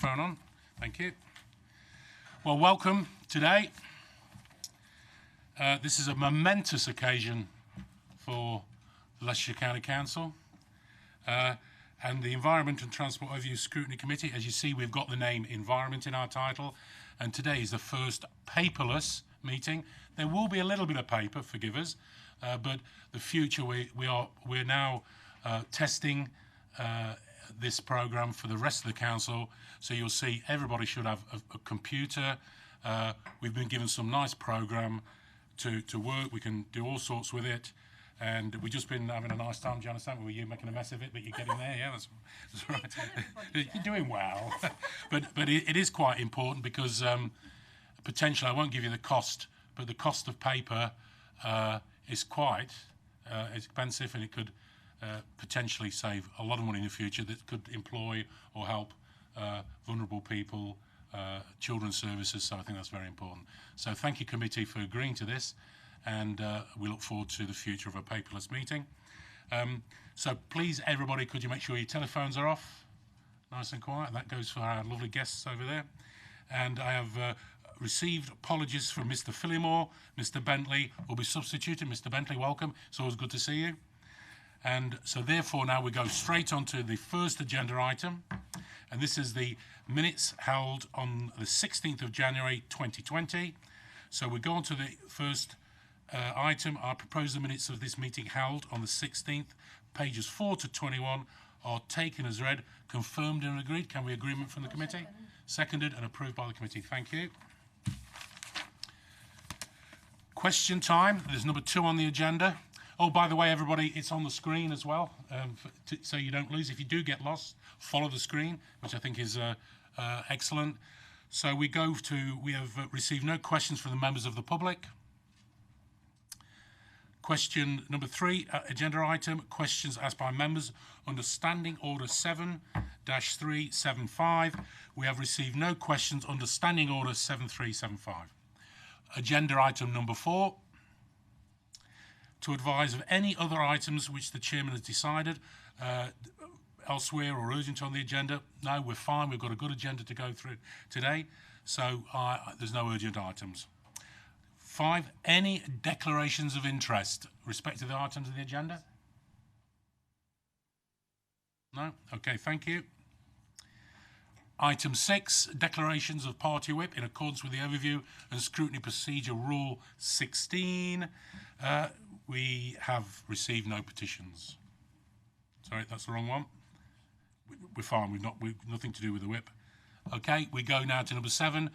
microphone on. Thank you. Well, welcome today. This is a momentous occasion for the Leicestershire County Council and the Environment and Transport Overview Scrutiny Committee. As you see, we've got the name Environment in our title, and today is the first paperless meeting. There will be a little bit of paper, forgive us, but the future we're now testing this programme for the rest of the council. So you'll see everybody should have a computer. We've been given some nice programme to work. We can do all sorts with it. And we've just been having a nice time. Do you understand? Were you making a mess of it, but you're getting there? Yeah, that's right. You're doing well. but it is quite important because potentially, I won't give you the cost, but the cost of paper is quite expensive, and it could potentially save a lot of money in the future that could employ or help vulnerable people, children's services. So I think that's very important. So thank you, committee, for agreeing to this. And we look forward to the future of a paperless meeting. So please, everybody, could you make sure your telephones are off, nice and quiet? That goes for our lovely guests over there. And I have received apologies from Mr. Phillimore. Mr. Bentley will be substituted. Mr. Bentley, welcome. It's always good to see you. And so therefore now we go straight on to the first agenda item. And this is the minutes held on the 16th of January 2020. So we go on to the first item. I propose the minutes of this meeting held on the 16th, pages 4 to 21, are taken as read, confirmed and agreed. Can we agreement from the committee? Seconded and approved by the committee. Thank you. Question time. There's number 2 on the agenda. Oh, by the way, everybody, it's on the screen as well, so you don't lose. If you do get lost, follow the screen, which I think is excellent. So we have received no questions from the members of the public. Question number 3, agenda item, questions asked by members under Standing Order 7-375. We have received no questions under Standing Order 7375. Agenda item number 4, to advise of any other items which the chairman has decided elsewhere or urgent on the agenda. No, we're fine. We've got a good agenda to go through today, so there's no urgent items. 5, any declarations of interest respect to the items of the agenda? No? Okay, thank you. Item 6, declarations of party whip in accordance with the overview and scrutiny procedure rule 16. We have received no petitions. Sorry, that's the wrong one. We're fine. We've nothing to do with the whip. Okay, we go now to number 7.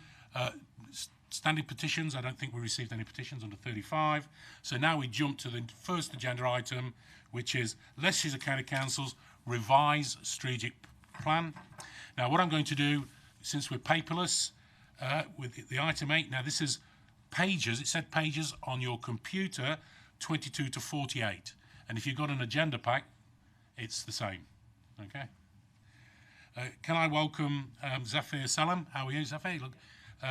Standing petitions. I don't think we received any petitions under 35. So now we jump to the first agenda item, which is Leicestershire County Council's revised strategic plan. Now, what I'm going to do, since we're paperless, with the item 8, now this is pages. It said pages on your computer, 22 to 48. And if you've got an agenda pack, it's the same. Okay. Can I welcome Zafir Salam? How are you, Zafir?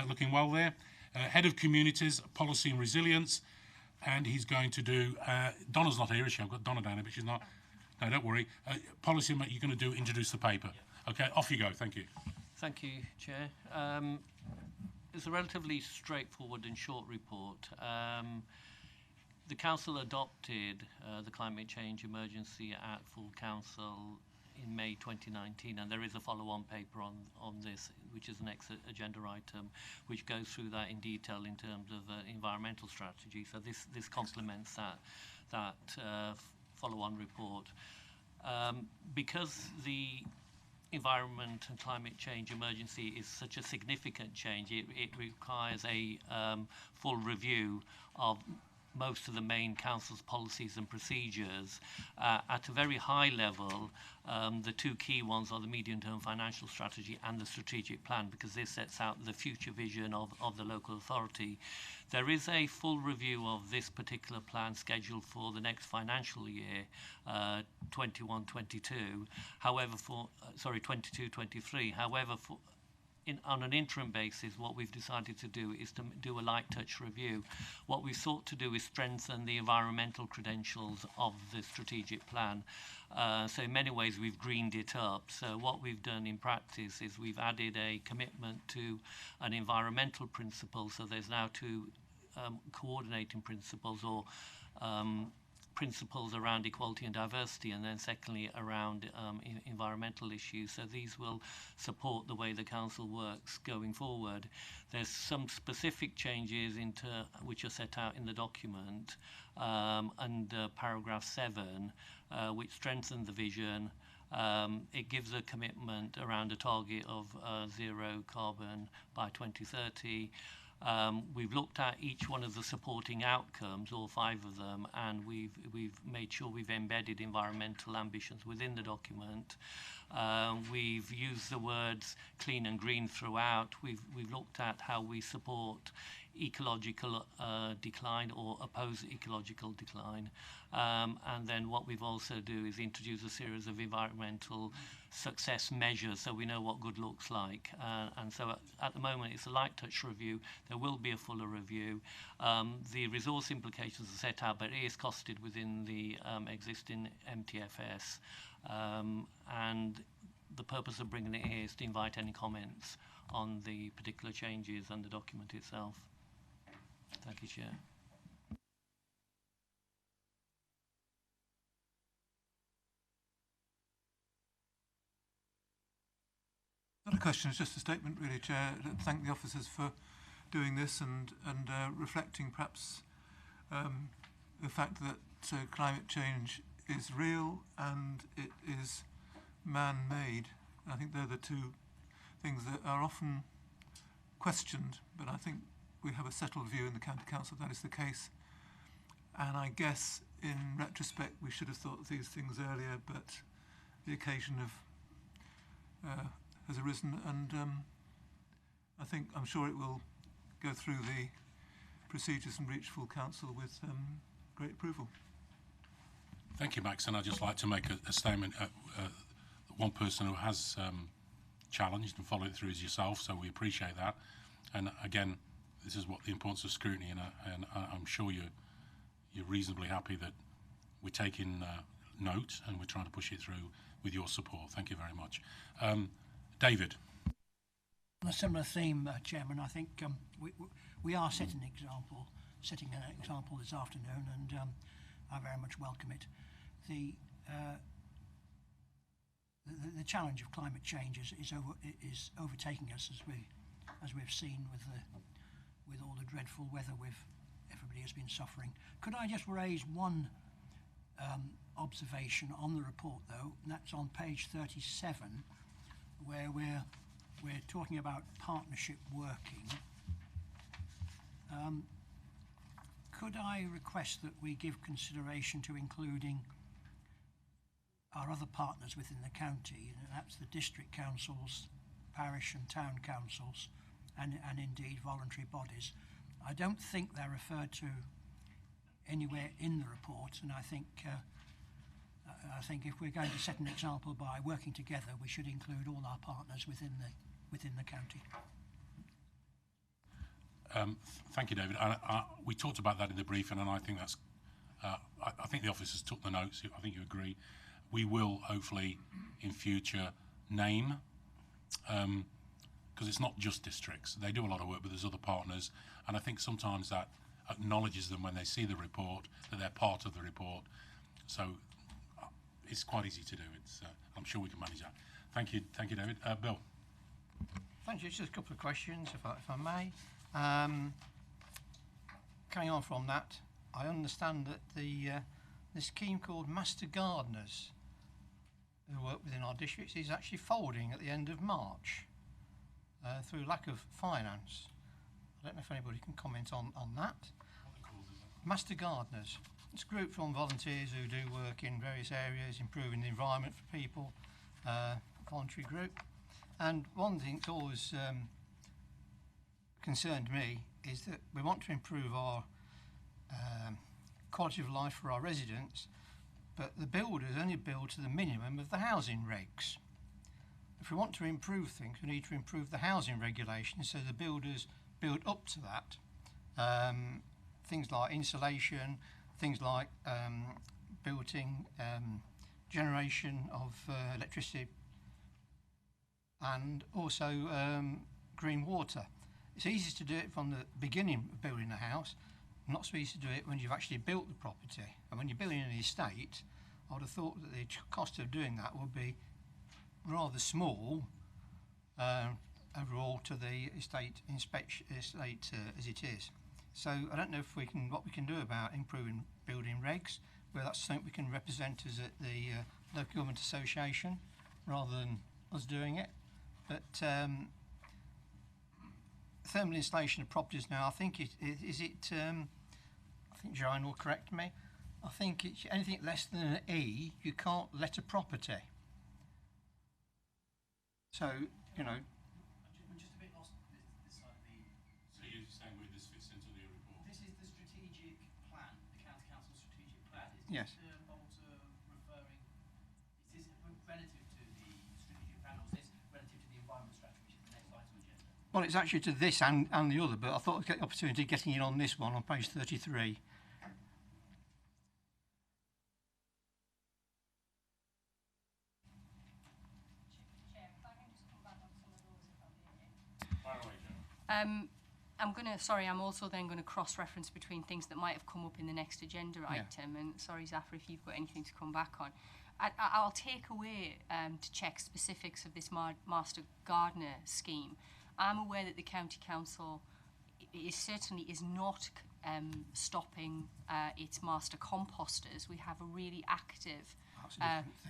Looking well there. Head of Communities, Policy and Resilience. And he's going to do, Donna's not here, is she? I've got Donna down here, but she's not. No, don't worry. Policy, you're going to introduce the paper. Yeah. Okay, off you go. Thank you. Thank you, Chair. It's a relatively straightforward and short report. The Council adopted the Climate Change Emergency at full Council in May 2019, and there is a follow-on paper on this, which is the next agenda item, which goes through that in detail in terms of environmental strategy. So this complements that follow-on report. Because the environment and climate change emergency is such a significant change, it requires a full review of most of the main council's policies and procedures. At a very high level, the 2 key ones are the medium-term financial strategy and the strategic plan, because this sets out the future vision of the local authority. There is a full review of this particular plan scheduled for the next financial year, 21-22. However, 22-23. However, on an interim basis, what we've decided to do is to do a light touch review. What we've sought to do is strengthen the environmental credentials of the strategic plan. So in many ways, we've greened it up. So what we've done in practice is we've added a commitment to an environmental principle. So there's now two coordinating principles, or principles around equality and diversity, and then secondly around environmental issues. So these will support the way the council works going forward. There's some specific changes which are set out in the document under paragraph 7, which strengthen the vision. It gives a commitment around a target of zero carbon by 2030. We've looked at each one of the supporting outcomes, all 5 of them, and we've made sure we've embedded environmental ambitions within the document. We've used the words clean and green throughout. We've looked at how we support ecological decline or oppose ecological decline. And then what we've also do is introduce a series of environmental success measures so we know what good looks like. And so at the moment it's a light touch review. There will be a fuller review. The resource implications are set out, but it is costed within the existing MTFS. And the purpose of bringing it here is to invite any comments on the particular changes and the document itself. Thank you, Chair. Not a question, it's just a statement really, Chair. Thank the officers for doing this and reflecting perhaps the fact that climate change is real and it is man-made. I think they're the two things that are often questioned, but I think we have a settled view in the County Council that is the case. And I guess in retrospect we should have thought of these things earlier, but the occasion has arisen, and I'm sure it will go through the procedures and reach full council with great approval. Thank you, Max. And I'd just like to make a statement. One person who has challenged and followed it through is yourself, so we appreciate that. And again, this is what the importance of scrutiny, and I'm sure you're reasonably happy that we're taking note and we're trying to push it through with your support. Thank you very much. David. On a similar theme, Chairman, I think we are setting an example this afternoon, and I very much welcome it. The challenge of climate change is overtaking us, as we've seen with all the dreadful weather everybody has been suffering. Could I just raise one observation on the report, though, and that's on page 37, where we're talking about partnership working. Could I request that we give consideration to including our other partners within the county, and that's the district councils, parish and town councils, and indeed voluntary bodies? I don't think they're referred to anywhere in the report, and I think if we're going to set an example by working together, we should include all our partners within the county. Thank you, David. We talked about that in the briefing, and I think that's. I think the officers took the notes. I think you agree. We will hopefully in future name, because it's not just districts. They do a lot of work, but there's other partners, and I think sometimes that acknowledges them when they see the report that they're part of the report. So it's quite easy to do. I'm sure we can manage that. Thank you, David. Bill. Thank you. Just a couple of questions, if I may. Carrying on from that, I understand that the scheme called Master Gardeners, who work within our districts, is actually folding at the end of March through lack of finance. I don't know if anybody can comment on that. Master Gardeners. It's a group from volunteers who do work in various areas, improving the environment for people, voluntary group. And one thing that's always concerned me is that we want to improve our quality of life for our residents, but the builders only build to the minimum of the housing regs. if we want to improve things, we need to improve the housing regulations so the builders build up to that. Things like insulation, things like built-in generation of electricity, and also green water. It's easy to do it from the beginning of building a house, not so easy to do it when you've actually built the property. And when you're building an estate, I would have thought that the cost of doing that would be rather small overall to the estate as it is. So I don't know if what we can do about improving building regs, whether that's something we can represent us at the local government association rather than us doing it. But thermal installation of properties now, I think I think Joanne will correct me, I think it's anything less than an E, you can't let a property. So, you know. I'm just a bit lost this side of the... So you're saying where this fits into the report? This is the strategic plan, the County Council strategic plan. Is Yes. Mr. Bolter referring, is this relative to the strategic plan, or is this relative to the environment strategy, which is the next item on the agenda? Well, it's actually to this and the other, but I thought I'd get the opportunity of getting in on this one on page 33. I'm also then going to cross-reference between things that might have come up in the next agenda item. And sorry, Zafra, if you've got anything to come back on. I'll take away to check specifics of this Master Gardener scheme. I'm aware that the County Council certainly is not stopping its master composters. We have a really active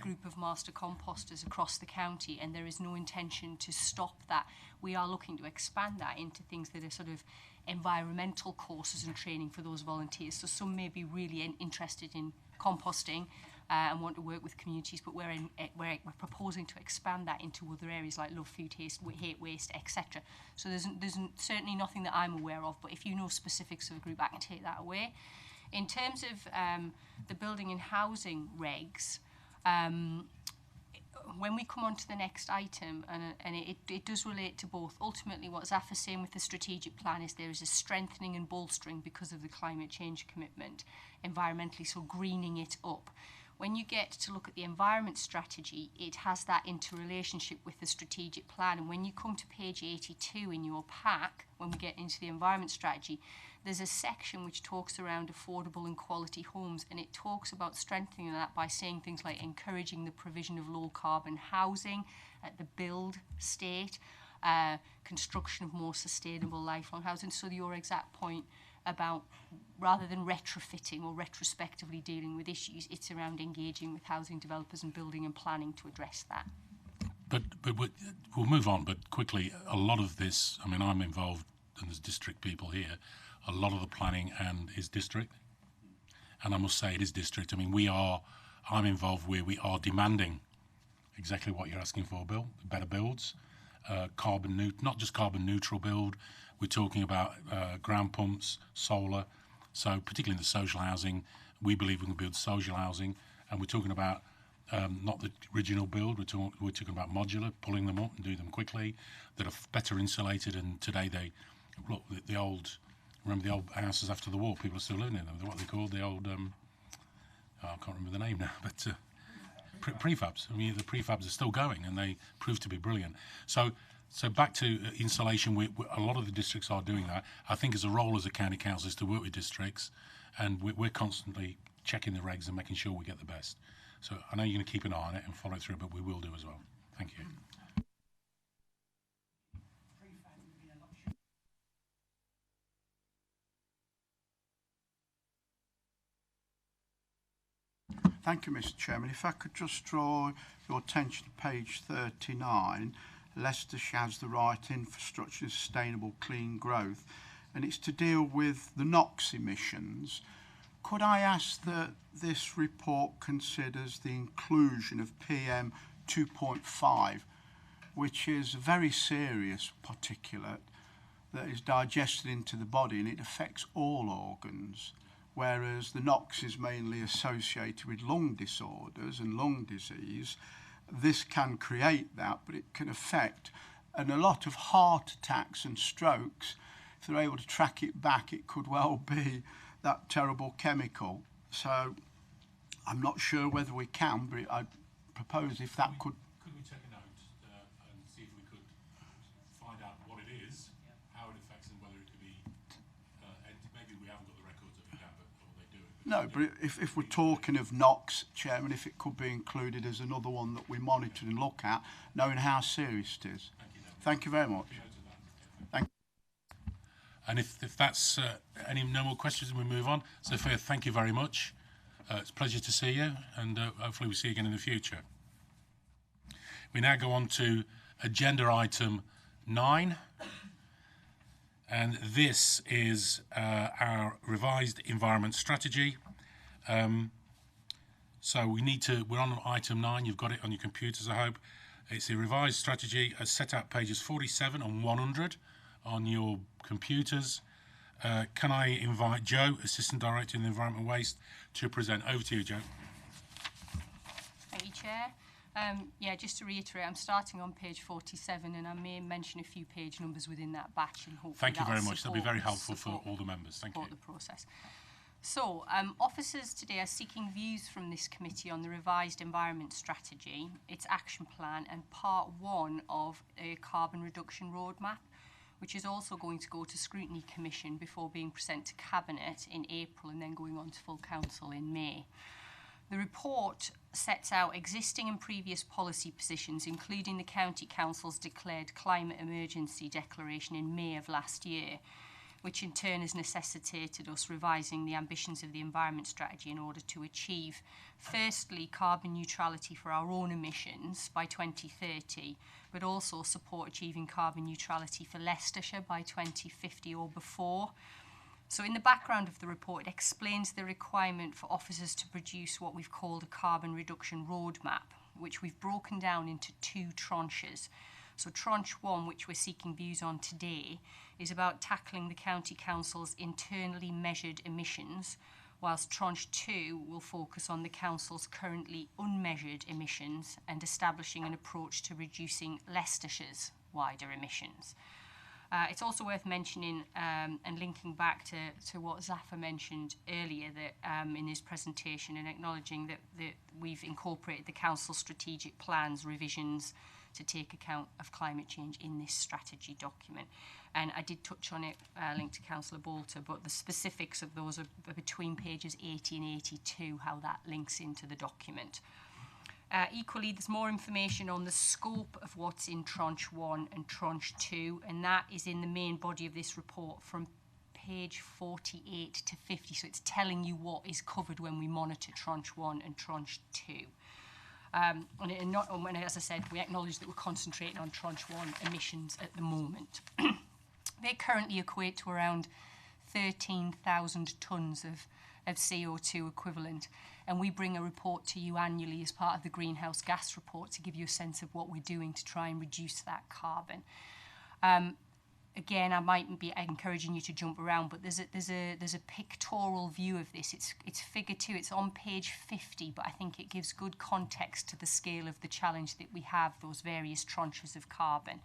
group of master composters across the county, and there is no intention to stop that. We are looking to expand that into things that are sort of environmental courses and training for those volunteers. So some may be really interested in composting and want to work with communities, but we're proposing to expand that into other areas like love food, hate waste, etc. So there's certainly nothing that I'm aware of, but if you know specifics of a group, I can take that away. In terms of the building and housing regs, when we come on to the next item, and it does relate to both, ultimately what Zafra's saying with the strategic plan is there is a strengthening and bolstering because of the climate change commitment environmentally, so greening it up. When you get to look at the environment strategy, it has that interrelationship with the strategic plan. And when you come to page 82 in your pack, when we get into the environment strategy, there's a section which talks around affordable and quality homes, and it talks about strengthening that by saying things like encouraging the provision of low carbon housing at the build state, construction of more sustainable lifelong housing. So your exact point about rather than retrofitting or retrospectively dealing with issues, it's around engaging with housing developers and building and planning to address that. But we'll move on, but quickly, a lot of this, I mean, I'm involved, and there's district people here, a lot of the planning is district. And I must say it is district. I mean, I'm involved where we are demanding exactly what you're asking for, Bill, better builds, not just carbon neutral build. We're talking about ground pumps, solar. So particularly in the social housing, we believe we can build social housing. And we're talking about not the original build. We're talking about modular, pulling them up and do them quickly, that are better insulated. And today remember the old houses after the war? People are still living in them. What they called the old, I can't remember the name now, but prefabs. I mean, the prefabs are still going, and they prove to be brilliant. So back to insulation, a lot of the districts are doing that. I think as a role as a county council is to work with districts, and we're constantly checking the regs and making sure we get the best. So I know you're going to keep an eye on it and follow it through, but we will do as well. Thank you. Thank you, Mr. Chairman. If I could just draw your attention to page 39, Leicestershire has the right infrastructure and sustainable clean growth, and it's to deal with the NOx emissions. Could I ask that this report considers the inclusion of PM 2.5, which is a very serious particulate that is digested into the body and it affects all organs, whereas the NOx is mainly associated with lung disorders and lung disease. this can create that, but it can affect, and a lot of heart attacks and strokes, if they're able to track it back, it could well be that terrible chemical. So I'm not sure whether we can, but I propose if that could... Could we take a note and see if we could find out what it is, how it affects, and whether it could be... maybe we haven't got the records of it yet, but or they do it. No, but if we're talking of NOx, Chairman, if it could be included as another one that we monitor and look at, knowing how serious it is. Thank you very much. Thank you. And if that's no more questions, we move on. Sophia, thank you very much. It's a pleasure to see you, and hopefully we'll see you again in the future. We now go on to agenda item 9. And this is our revised environment strategy. So we're on item 9. You've got it on your computers, I hope. It's a revised strategy as set out pages 47 and 100 on your computers. Can I invite Joe, Assistant Director in the Environment and Waste, to present? Over to you, Joe. Thank you, Chair. Yeah, just to reiterate, I'm starting on page 47, and I may mention a few page numbers within that batch, and hopefully thank you very much. That'll be very helpful for all the members. Thank you. The process. So, officers today are seeking views from this committee on the revised environment strategy, its action plan, and part 1 of a carbon reduction roadmap, which is also going to go to Scrutiny Commission before being presented to Cabinet in April and then going on to full council in May. The report sets out existing and previous policy positions, including the County Council's declared climate emergency declaration in May of last year, which in turn has necessitated us revising the ambitions of the environment strategy in order to achieve, firstly, carbon neutrality for our own emissions by 2030, but also support achieving carbon neutrality for Leicestershire by 2050 or before. So in the background of the report, it explains the requirement for officers to produce what we've called a carbon reduction roadmap, which we've broken down into 2 tranches. So tranche 1, which we're seeking views on today, is about tackling the County Council's internally measured emissions, whilst tranche 2 will focus on the Council's currently unmeasured emissions and establishing an approach to reducing Leicestershire's wider emissions. It's also worth mentioning and linking back to what Zafar mentioned earlier that in his presentation, and acknowledging that we've incorporated the Council's strategic plans revisions to take account of climate change in this strategy document. And I did touch on it, linked to Councillor Bolter, but the specifics of those are between pages 80 and 82, how that links into the document. Equally, there's more information on the scope of what's in tranche 1 and tranche 2, and that is in the main body of this report from page 48 to 50. So it's telling you what is covered when we monitor tranche 1 and tranche 2. And as I said, we acknowledge that we're concentrating on tranche 1 emissions at the moment. They currently equate to around 13,000 tonnes of CO2 equivalent. And we bring a report to you annually as part of the greenhouse gas report to give you a sense of what we're doing to try and reduce that carbon. Again, I might be encouraging you to jump around, but there's a pictorial view of this. It's figure 2. It's on page 50, but I think it gives good context to the scale of the challenge that we have, those various tranches of carbon.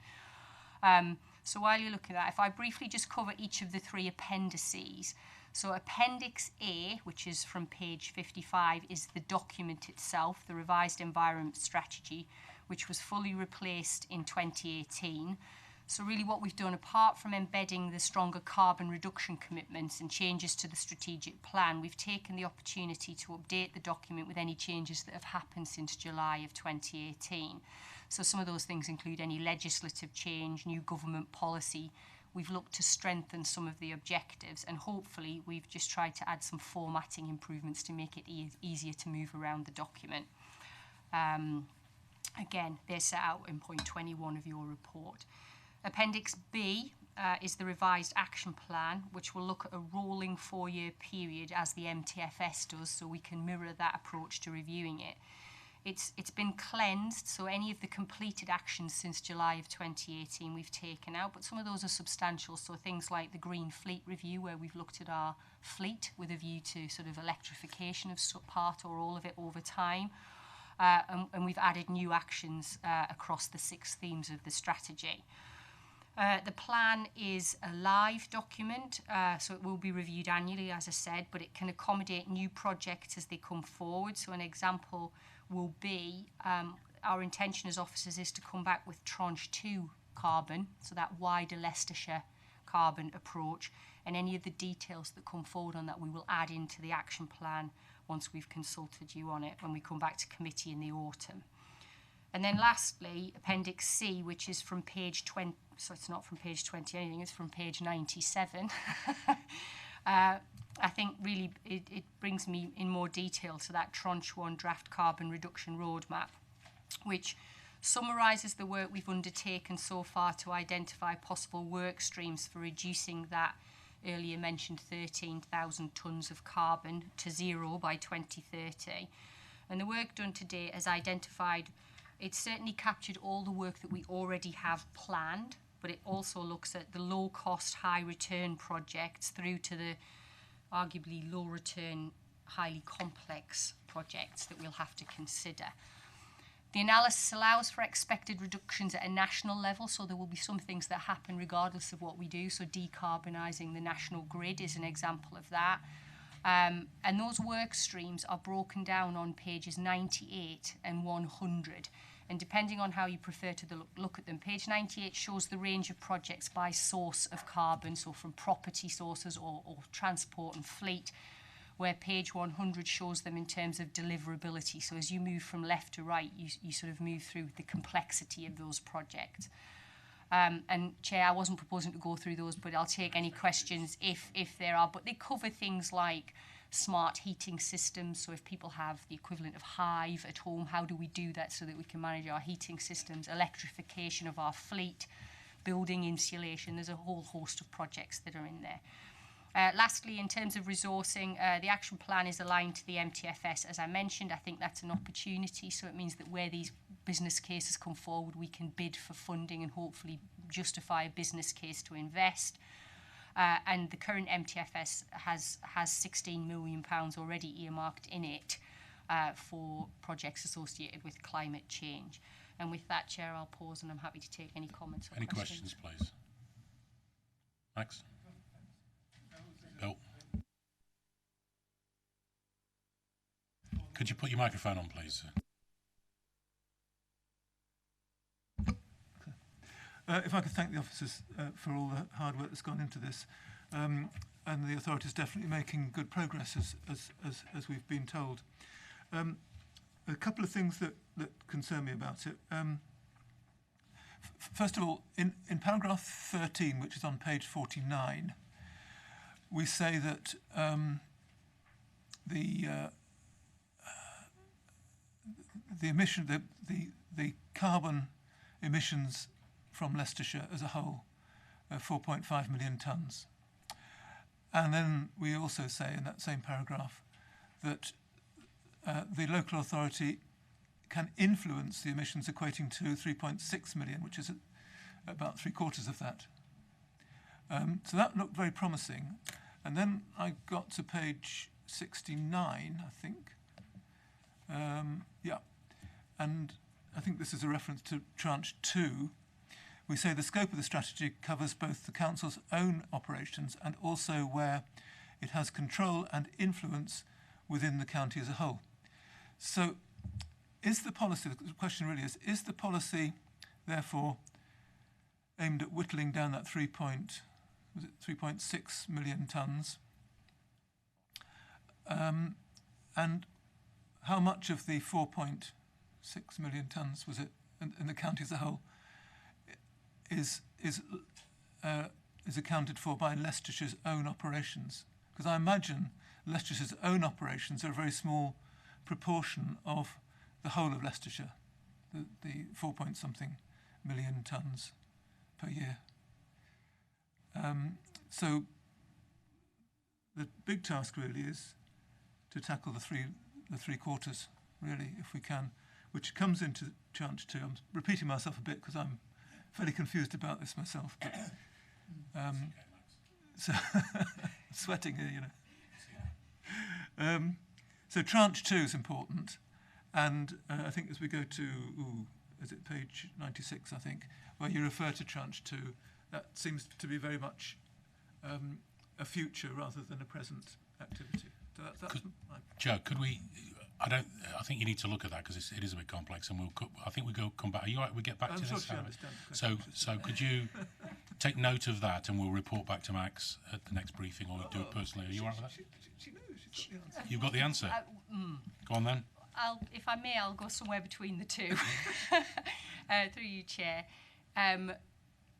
So while you look at that, if I briefly just cover each of the 3 appendices. So Appendix A, which is from page 55, is the document itself, the revised environment strategy, which was fully replaced in 2018. So really what we've done, apart from embedding the stronger carbon reduction commitments and changes to the strategic plan, we've taken the opportunity to update the document with any changes that have happened since July of 2018. So some of those things include any legislative change, new government policy. We've looked to strengthen some of the objectives, and hopefully we've just tried to add some formatting improvements to make it easier to move around the document. Again, they're set out in point 21 of your report. Appendix B is the revised action plan, which will look at a rolling 4-year period as the MTFS does, so we can mirror that approach to reviewing it. It's been cleansed, so any of the completed actions since July of 2018 we've taken out, but some of those are substantial, so things like the Green Fleet Review, where we've looked at our fleet with a view to sort of electrification of part or all of it over time. and we've added new actions across the 6 themes of the strategy. The plan is a live document, so it will be reviewed annually, as I said, but it can accommodate new projects as they come forward. So an example will be our intention as officers is to come back with tranche 2 carbon, so that wider Leicestershire carbon approach, and any of the details that come forward on that we will add into the action plan once we've consulted you on it when we come back to committee in the autumn. And then lastly, Appendix C, which is from page 20, so it's not from page 20 anything, it's from page 97. I think really it brings me in more detail to that tranche 1 draft carbon reduction roadmap, which summarises the work we've undertaken so far to identify possible work streams for reducing that earlier mentioned 13,000 tonnes of carbon to 0 by 2030. And the work done to date has identified, it's certainly captured all the work that we already have planned, but it also looks at the low cost, high return projects through to the arguably low return, highly complex projects that we'll have to consider. The analysis allows for expected reductions at a national level, so there will be some things that happen regardless of what we do. So decarbonising the national grid is an example of that. And those work streams are broken down on pages 98 and 100. And depending on how you prefer to look at them, page 98 shows the range of projects by source of carbon, so from property sources or transport and fleet, where page 100 shows them in terms of deliverability. So as you move from left to right, you sort of move through the complexity of those projects. And Chair, I wasn't proposing to go through those, but I'll take any questions if there are. But they cover things like smart heating systems. So if people have the equivalent of Hive at home, how do we do that so that we can manage our heating systems? Electrification of our fleet, building insulation. There's a whole host of projects that are in there. Lastly, in terms of resourcing, the action plan is aligned to the MTFS. As I mentioned, I think that's an opportunity. So it means that where these business cases come forward, we can bid for funding and hopefully justify a business case to invest. And the current MTFS has £16 million already earmarked in it for projects associated with climate change. And with that, Chair, I'll pause and I'm happy to take any comments or questions, please? Max? Bill? Could you put your microphone on, please? If I could thank the officers for all the hard work that's gone into this, and the authorities definitely making good progress as we've been told. A couple of things that concern me about it. First of all, in paragraph 13, which is on page 49, we say that the carbon emissions from Leicestershire as a whole are 4.5 million tonnes. And then we also say in that same paragraph that the local authority can influence the emissions equating to 3.6 million, which is about 3/4 of that. So that looked very promising. And then I got to page 69, I think. Yeah. And I think this is a reference to tranche 2. We say the scope of the strategy covers both the council's own operations and also where it has control and influence within the county as a whole. So is the policy, the question really is the policy therefore aimed at whittling down that 3.6 million tonnes? And how much of the 4.6 million tonnes was it in the county as a whole is accounted for by Leicestershire's own operations? Because I imagine Leicestershire's own operations are a very small proportion of the whole of Leicestershire, the 4-point-something million tonnes per year. So the big task really is to tackle the three quarters, really, if we can, which comes into tranche 2. I'm repeating myself a bit because I'm fairly confused about this myself. But, so sweating here, you know. So tranche 2 is important, And I think as we go to, is it page 96, I think, where you refer to tranche 2, that seems to be very much a future rather than a present activity. So that's Joe, could we? I think you need to look at that because it is a bit complex, and I think we'll come back. Are you all right? We get back I'm to sure this. she understands the question. So could you take note of that, and we'll report back to Max at the next briefing, or do it personally? Are you all right with that? She knows. She's got the answer. You've got the answer. Go on then. If I may, I'll go somewhere between the two. Through you, Chair.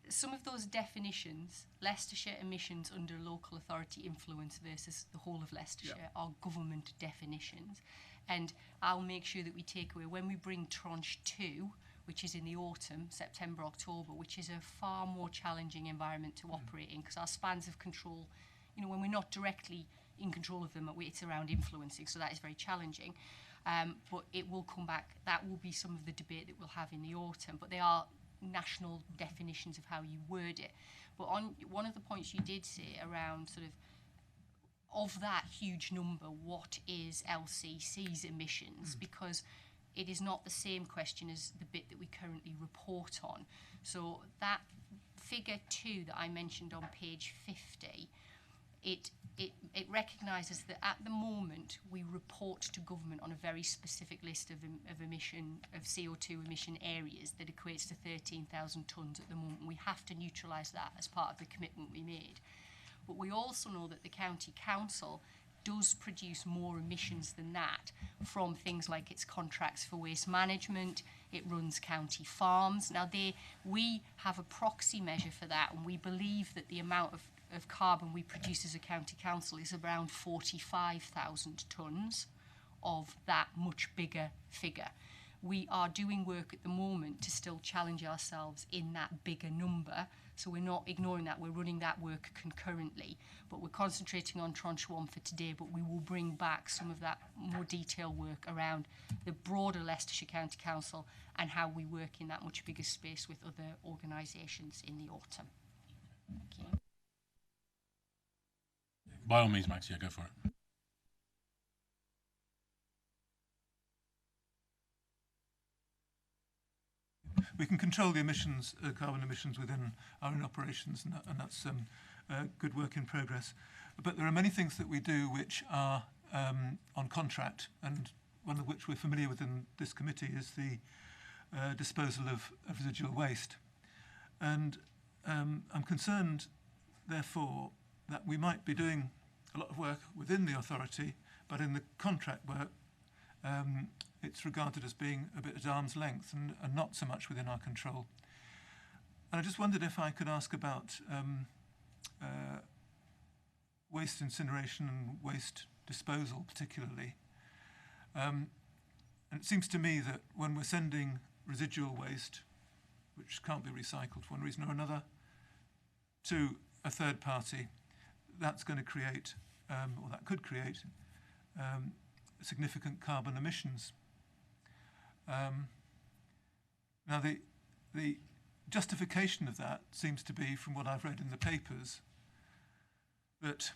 Some of those definitions, Leicestershire emissions under local authority influence versus the whole of Leicestershire, are government definitions. And I'll make sure that we take away, when we bring tranche 2, which is in the autumn, September, October, which is a far more challenging environment to operate in, because our spans of control, when we're not directly in control of them, it's around influencing, so that is very challenging. But it will come back. That will be some of the debate that we'll have in the autumn. But they are national definitions of how you word it. But on one of the points you did say around of that huge number, what is LCC's emissions? Because it is not the same question as the bit that we currently report on. So that figure 2 that I mentioned on page 50, it recognises that at the moment we report to government on a very specific list of CO2 emission areas that equates to 13,000 tonnes at the moment. We have to neutralise that as part of the commitment we made. But we also know that the County Council does produce more emissions than that from things like its contracts for waste management. It runs county farms. Now, we have a proxy measure for that, and we believe that the amount of carbon we produce as a county council is around 45,000 tonnes of that much bigger figure. We are doing work at the moment to still challenge ourselves in that bigger number, so we're not ignoring that. We're running that work concurrently, but we're concentrating on tranche 1 for today, but we will bring back some of that more detailed work around the broader Leicestershire County Council and how we work in that much bigger space with other organisations in the autumn. Thank you. By all means, Max, go for it. We can control the emissions, carbon emissions within our own operations, and that's good work in progress. But there are many things that we do which are on contract, and one of which we're familiar with in this committee is the disposal of residual waste. And I'm concerned, therefore, that we might be doing a lot of work within the authority, but in the contract work, it's regarded as being a bit at arm's length and not so much within our control. And I just wondered if I could ask about waste incineration and waste disposal particularly. And it seems to me that when we're sending residual waste, which can't be recycled for one reason or another, to a third party, that's going to create, or that could create, significant carbon emissions. Now, the justification of that seems to be, from what I've read in the papers, that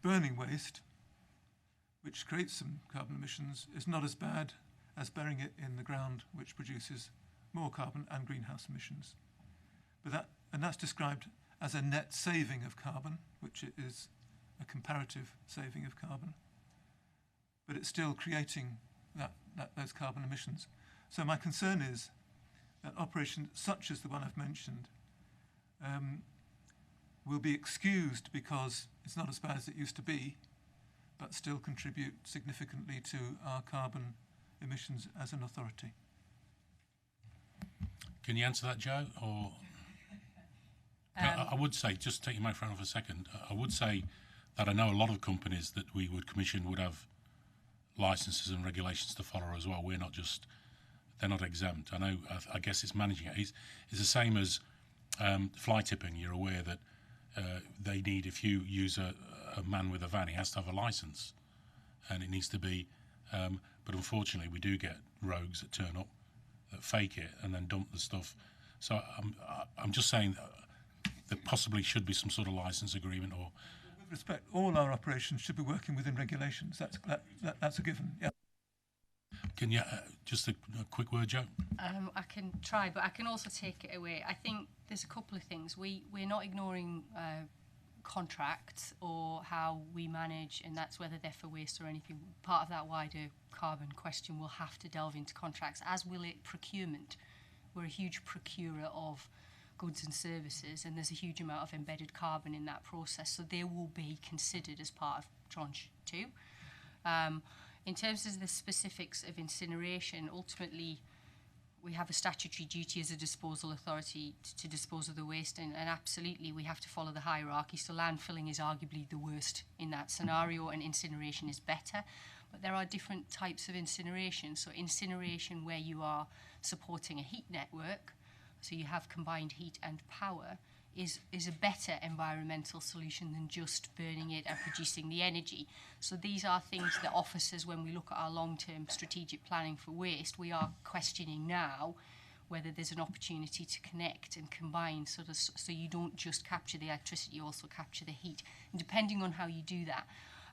burning waste, which creates some carbon emissions, is not as bad as burying it in the ground, which produces more carbon and greenhouse emissions. And that's described as a net saving of carbon, which is a comparative saving of carbon, but it's still creating those carbon emissions. So my concern is that operations such as the one I've mentioned will be excused because it's not as bad as it used to be, but still contribute significantly to our carbon emissions as an authority. Can you answer that, Joe? Or I would say, just take your microphone off a second, I would say that I know a lot of companies that we would commission would have licenses and regulations to follow as well. We're not just, they're not exempt. I guess it's managing it. It's the same as fly tipping. You're aware that they need, if you use a man with a van, he has to have a license, and it needs to be, but unfortunately we do get rogues that turn up, that fake it and then dump the stuff. So I'm just saying that there possibly should be some sort of license agreement or respect, all our operations should be working within regulations. That's a given. Yeah. Can you just a quick word, Joe? I can try, but I can also take it away. I think there's a couple of things. We're not ignoring contracts or how we manage, and that's whether they're for waste or anything. Part of that wider carbon question will have to delve into contracts, as will it procurement. We're a huge procurer of goods and services, and there's a huge amount of embedded carbon in that process, so they will be considered as part of tranche 2. In terms of the specifics of incineration, ultimately we have a statutory duty as a disposal authority to dispose of the waste, and absolutely we have to follow the hierarchy. So landfilling is arguably the worst in that scenario, and incineration is better. But there are different types of incineration. So incineration where you are supporting a heat network, so you have combined heat and power, is a better environmental solution than just burning it and producing the energy. So these are things that officers, when we look at our long-term strategic planning for waste, we are questioning now whether there's an opportunity to connect and combine so you don't just capture the electricity, you also capture the heat. And depending on how you do that,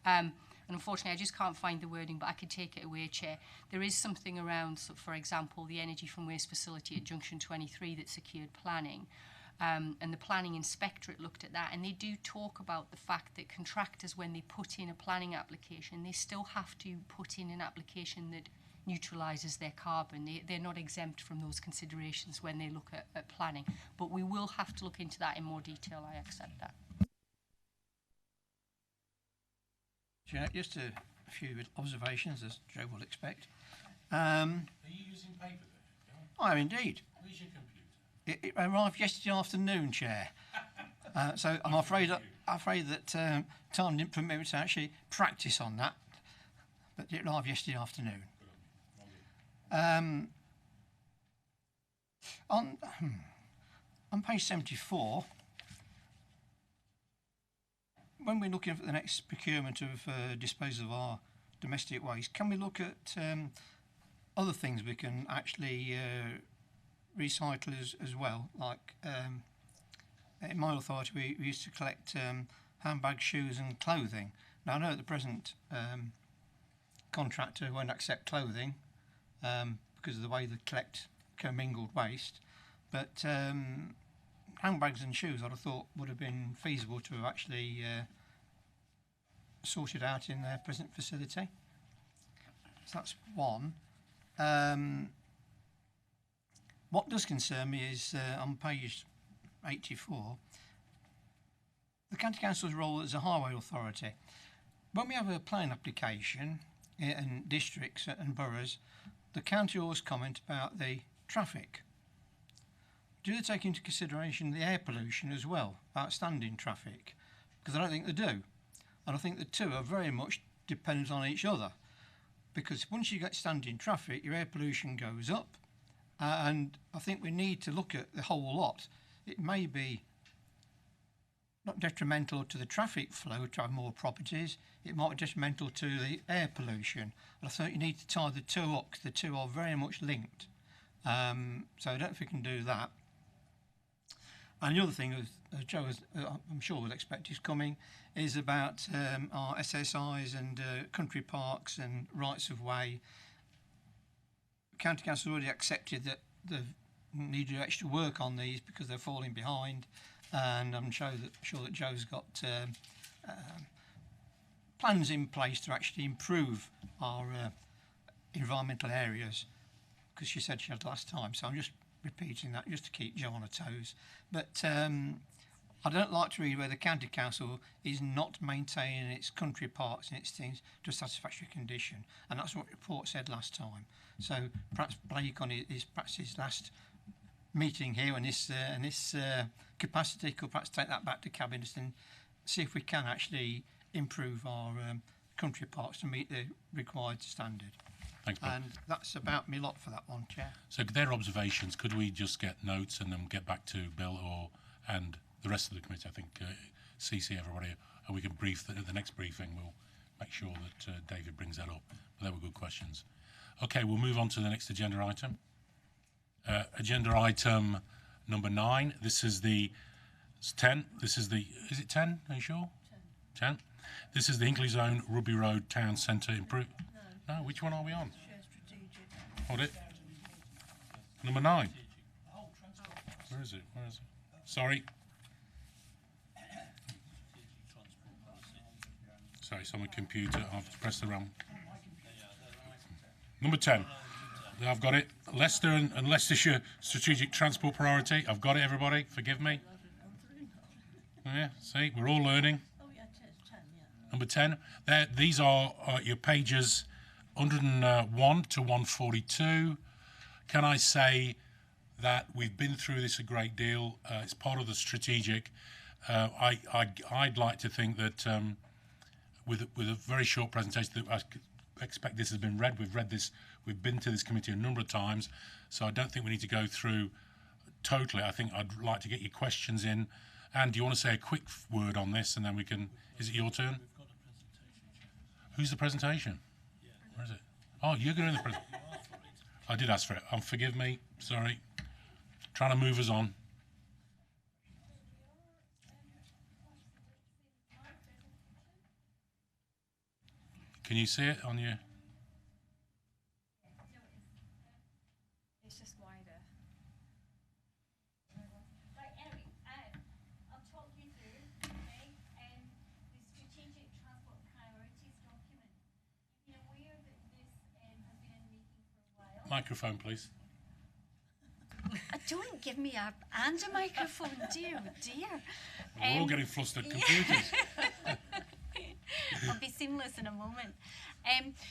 and unfortunately I just can't find the wording, but I could take it away, Chair. There is something around, so for example, the energy from waste facility at Junction 23 that secured planning. And the planning inspectorate looked at that, and they do talk about the fact that contractors, when they put in a planning application, they still have to put in an application that neutralises their carbon. They're not exempt from those considerations when they look at planning. But we will have to look into that in more detail, I accept that. Just a few observations, as Joe will expect. Are you using paper there? I am indeed. Where's your computer? It arrived yesterday afternoon, Chair. So I'm afraid that time didn't permit me to actually practice on that, but it arrived yesterday afternoon. On page 74, when we're looking at the next procurement of disposal of our domestic waste, can we look at other things we can actually recycle as well? Like in my authority, we used to collect handbags, shoes and clothing. Now I know at the present contractor won't accept clothing because of the way they collect commingled waste, but handbags and shoes I'd have thought would have been feasible to have actually sorted out in their present facility. So that's one. What does concern me is on page 84, the County Council's role as a highway authority. When we have a planning application in districts and boroughs, the county always comment about the traffic. Do they take into consideration the air pollution as well, outstanding traffic? Because I don't think they do. And I think the two are very much dependent on each other. Because once you get standing traffic, your air pollution goes up. And I think we need to look at the whole lot. It may be not detrimental to the traffic flow to have more properties. It might be detrimental to the air pollution. And I think you need to tie the two up because the two are very much linked. So I don't know if we can do that. And the other thing, as Joe, I'm sure will expect is coming, is about our SSIs and country parks and rights of way. County Council already accepted that they need to do extra work on these because they're falling behind, and I'm sure that Joe's got plans in place to actually improve our environmental areas, because she said she had last time, so I'm just repeating that just to keep Joe on her toes. But I don't like to read where the County Council is not maintaining its country parks and its things to a satisfactory condition, and that's what the report said last time. So perhaps Blake on his last meeting here in this capacity could perhaps take that back to Cabinet and see if we can actually improve our country parks to meet the required standard. Thanks, Bill. And that's about me lot for that one, Chair. So their observations, could we just get notes and then get back to Bill and the rest of the committee? I think CC everybody, and we can brief at the next briefing. We'll make sure that David brings that up. But they were good questions. Okay, we'll move on to the next agenda item. Agenda item number 9. This is the 10. This is the. Is it 10? Are you sure? 10. This is the Hinkley Zone, Rugby Road Town Centre improve. No, which one are we on? Hold it. Number 9. Where is it? Where is it? Sorry. Sorry, it's on my computer. I've pressed the wrong. Number 10. I've got it. Leicester and Leicestershire Strategic Transport Priority. I've got it, everybody. Forgive me. Oh, yeah, see, we're all learning. Number 10. These are your pages 101 to 142. Can I say that we've been through this a great deal? It's part of the strategic. I'd like to think that with a very short presentation, that I expect this has been read. We've read this. We've been to this committee a number of times, so I don't think we need to go through totally. I think I'd like to get your questions in. Anne, do you want to say a quick word on this, and then we can? Is it your turn? Who's the presentation? Where is it? Oh, you're going to do the presentation. I did ask for it. Forgive me. Sorry. Trying to move us on. Can you see it on your? It's just wider. Right, anyway, I'll talk you through, okay, the Strategic Transport Priorities document. You've been aware that this has been in the making for a while. Microphone, please. Don't give me a microphone, dear, oh dear. We're all getting flustered computers. I'll be seamless in a moment.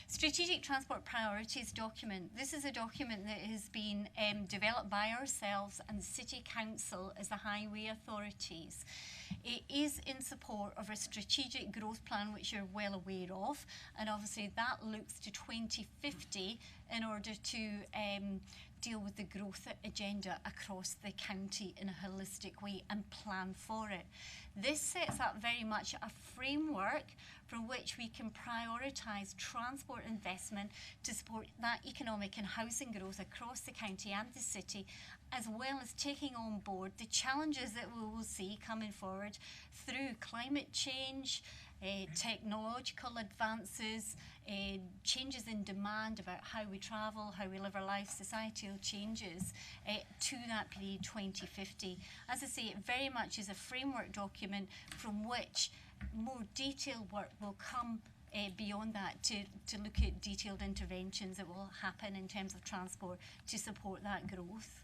Strategic Transport Priorities document. This is a document that has been developed by ourselves and the City Council as the highway authorities. It is in support of a strategic growth plan, which you're well aware of, and obviously that looks to 2050 in order to deal with the growth agenda across the county in a holistic way and plan for it. This sets up very much a framework from which we can prioritise transport investment to support that economic and housing growth across the county and the city, as well as taking on board the challenges that we will see coming forward through climate change, technological advances, changes in demand about how we travel, how we live our lives, societal changes to that period 2050. As I say, it very much is a framework document from which more detailed work will come beyond that to look at detailed interventions that will happen in terms of transport to support that growth.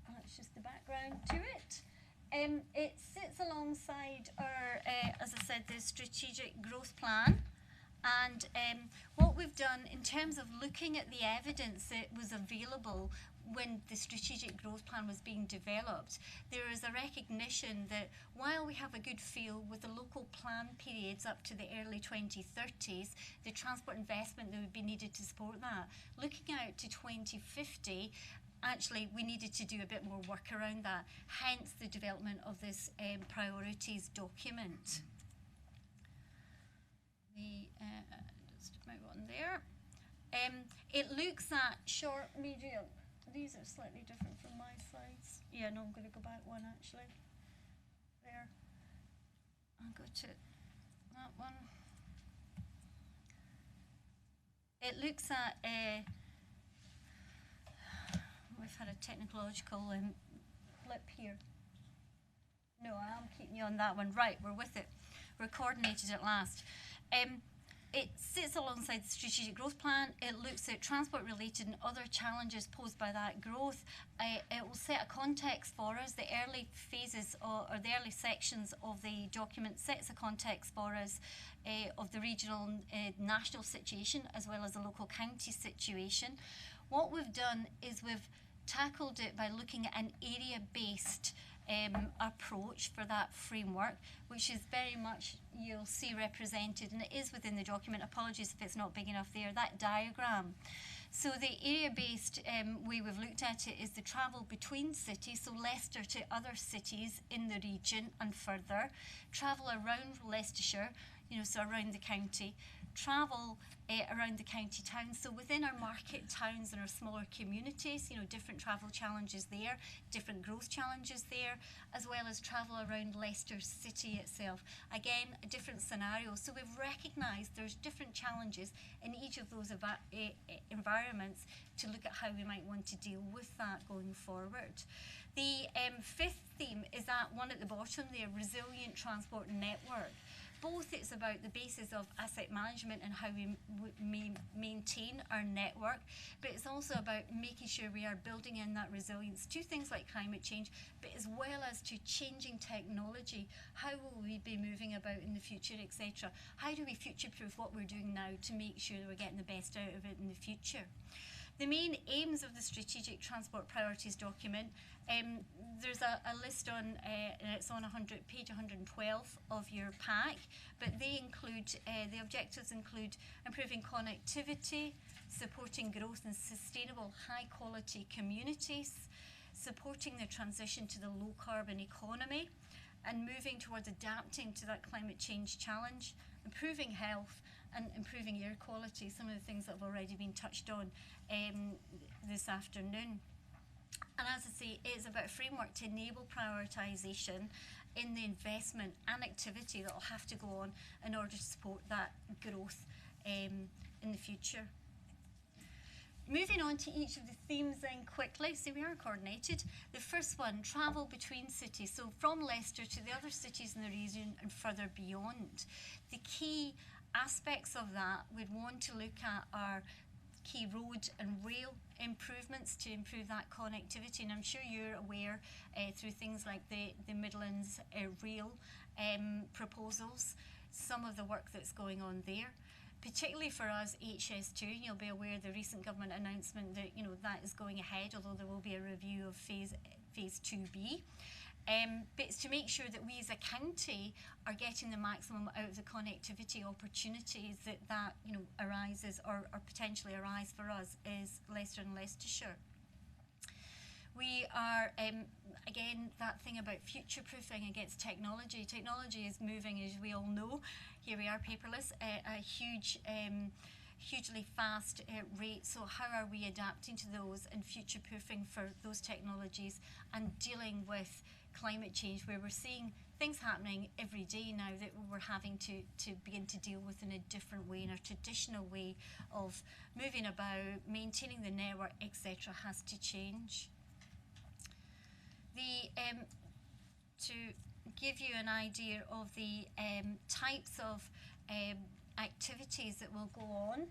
That's just the background to it. It sits alongside our, as I said, the strategic growth plan. And what we've done in terms of looking at the evidence that was available when the strategic growth plan was being developed, there is a recognition that while we have a good feel with the local plan periods up to the early 2030s, the transport investment that would be needed to support that, looking out to 2050, actually we needed to do a bit more work around that, hence the development of this priorities document. Just move on there. It looks at short, medium. These are slightly different from my slides. Yeah, no, I'm going to go back one actually. There. I'll go to that one. It looks at we've had a technological blip here. No, I'm keeping you on that one. Right, we're with it. We're coordinated at last. It sits alongside the strategic growth plan. It looks at transport-related and other challenges posed by that growth. It will set a context for us. The early phases or the early sections of the document sets a context for us of the regional and national situation as well as the local county situation. What we've done is we've tackled it by looking at an area-based approach for that framework, which is very much, you'll see represented, and it is within the document, apologies if it's not big enough there, that diagram. So the area-based way we've looked at it is the travel between cities, so Leicester to other cities in the region and further, travel around Leicestershire so around the county, travel around the county towns. So within our market towns and our smaller communities, different travel challenges there, different growth challenges there, as well as travel around Leicester City itself. Again, a different scenario. So we've recognised there's different challenges in each of those environments to look at how we might want to deal with that going forward. The fifth theme is that one at the bottom there, resilient transport network. Both it's about the basis of asset management and how we maintain our network, but it's also about making sure we are building in that resilience to things like climate change, but as well as to changing technology. How will we be moving about in the future, etc.? How do we future-proof what we're doing now to make sure that we're getting the best out of it in the future? The main aims of the Strategic Transport Priorities document, there's a list on, and it's on page 112 of your pack, but they include, the objectives include improving connectivity, supporting growth in sustainable high-quality communities, supporting the transition to the low-carbon economy, and moving towards adapting to that climate change challenge, improving health, and improving air quality, some of the things that have already been touched on this afternoon. And as I say, it's about a framework to enable prioritisation in the investment and activity that will have to go on in order to support that growth in the future. Moving on to each of the themes then quickly, so we are coordinated. The first one, travel between cities, so from Leicester to the other cities in the region and further beyond. The key aspects of that we'd want to look at are key road and rail improvements to improve that connectivity, and I'm sure you're aware through things like the Midlands rail proposals, some of the work that's going on there. Particularly for us, HS2, you'll be aware of the recent government announcement that that is going ahead, although there will be a review of phase 2B. But it's to make sure that we as a county are getting the maximum out of the connectivity opportunities that arises or potentially arise for us as Leicester and Leicestershire. We are, again, that thing about future-proofing against technology. Technology is moving, as we all know. Here we are, paperless, a hugely fast rate. So how are we adapting to those and future-proofing for those technologies and dealing with climate change, where we're seeing things happening every day now that we're having to begin to deal with in a different way, in a traditional way of moving about, maintaining the network, etc., has to change. To give you an idea of the types of activities that will go on,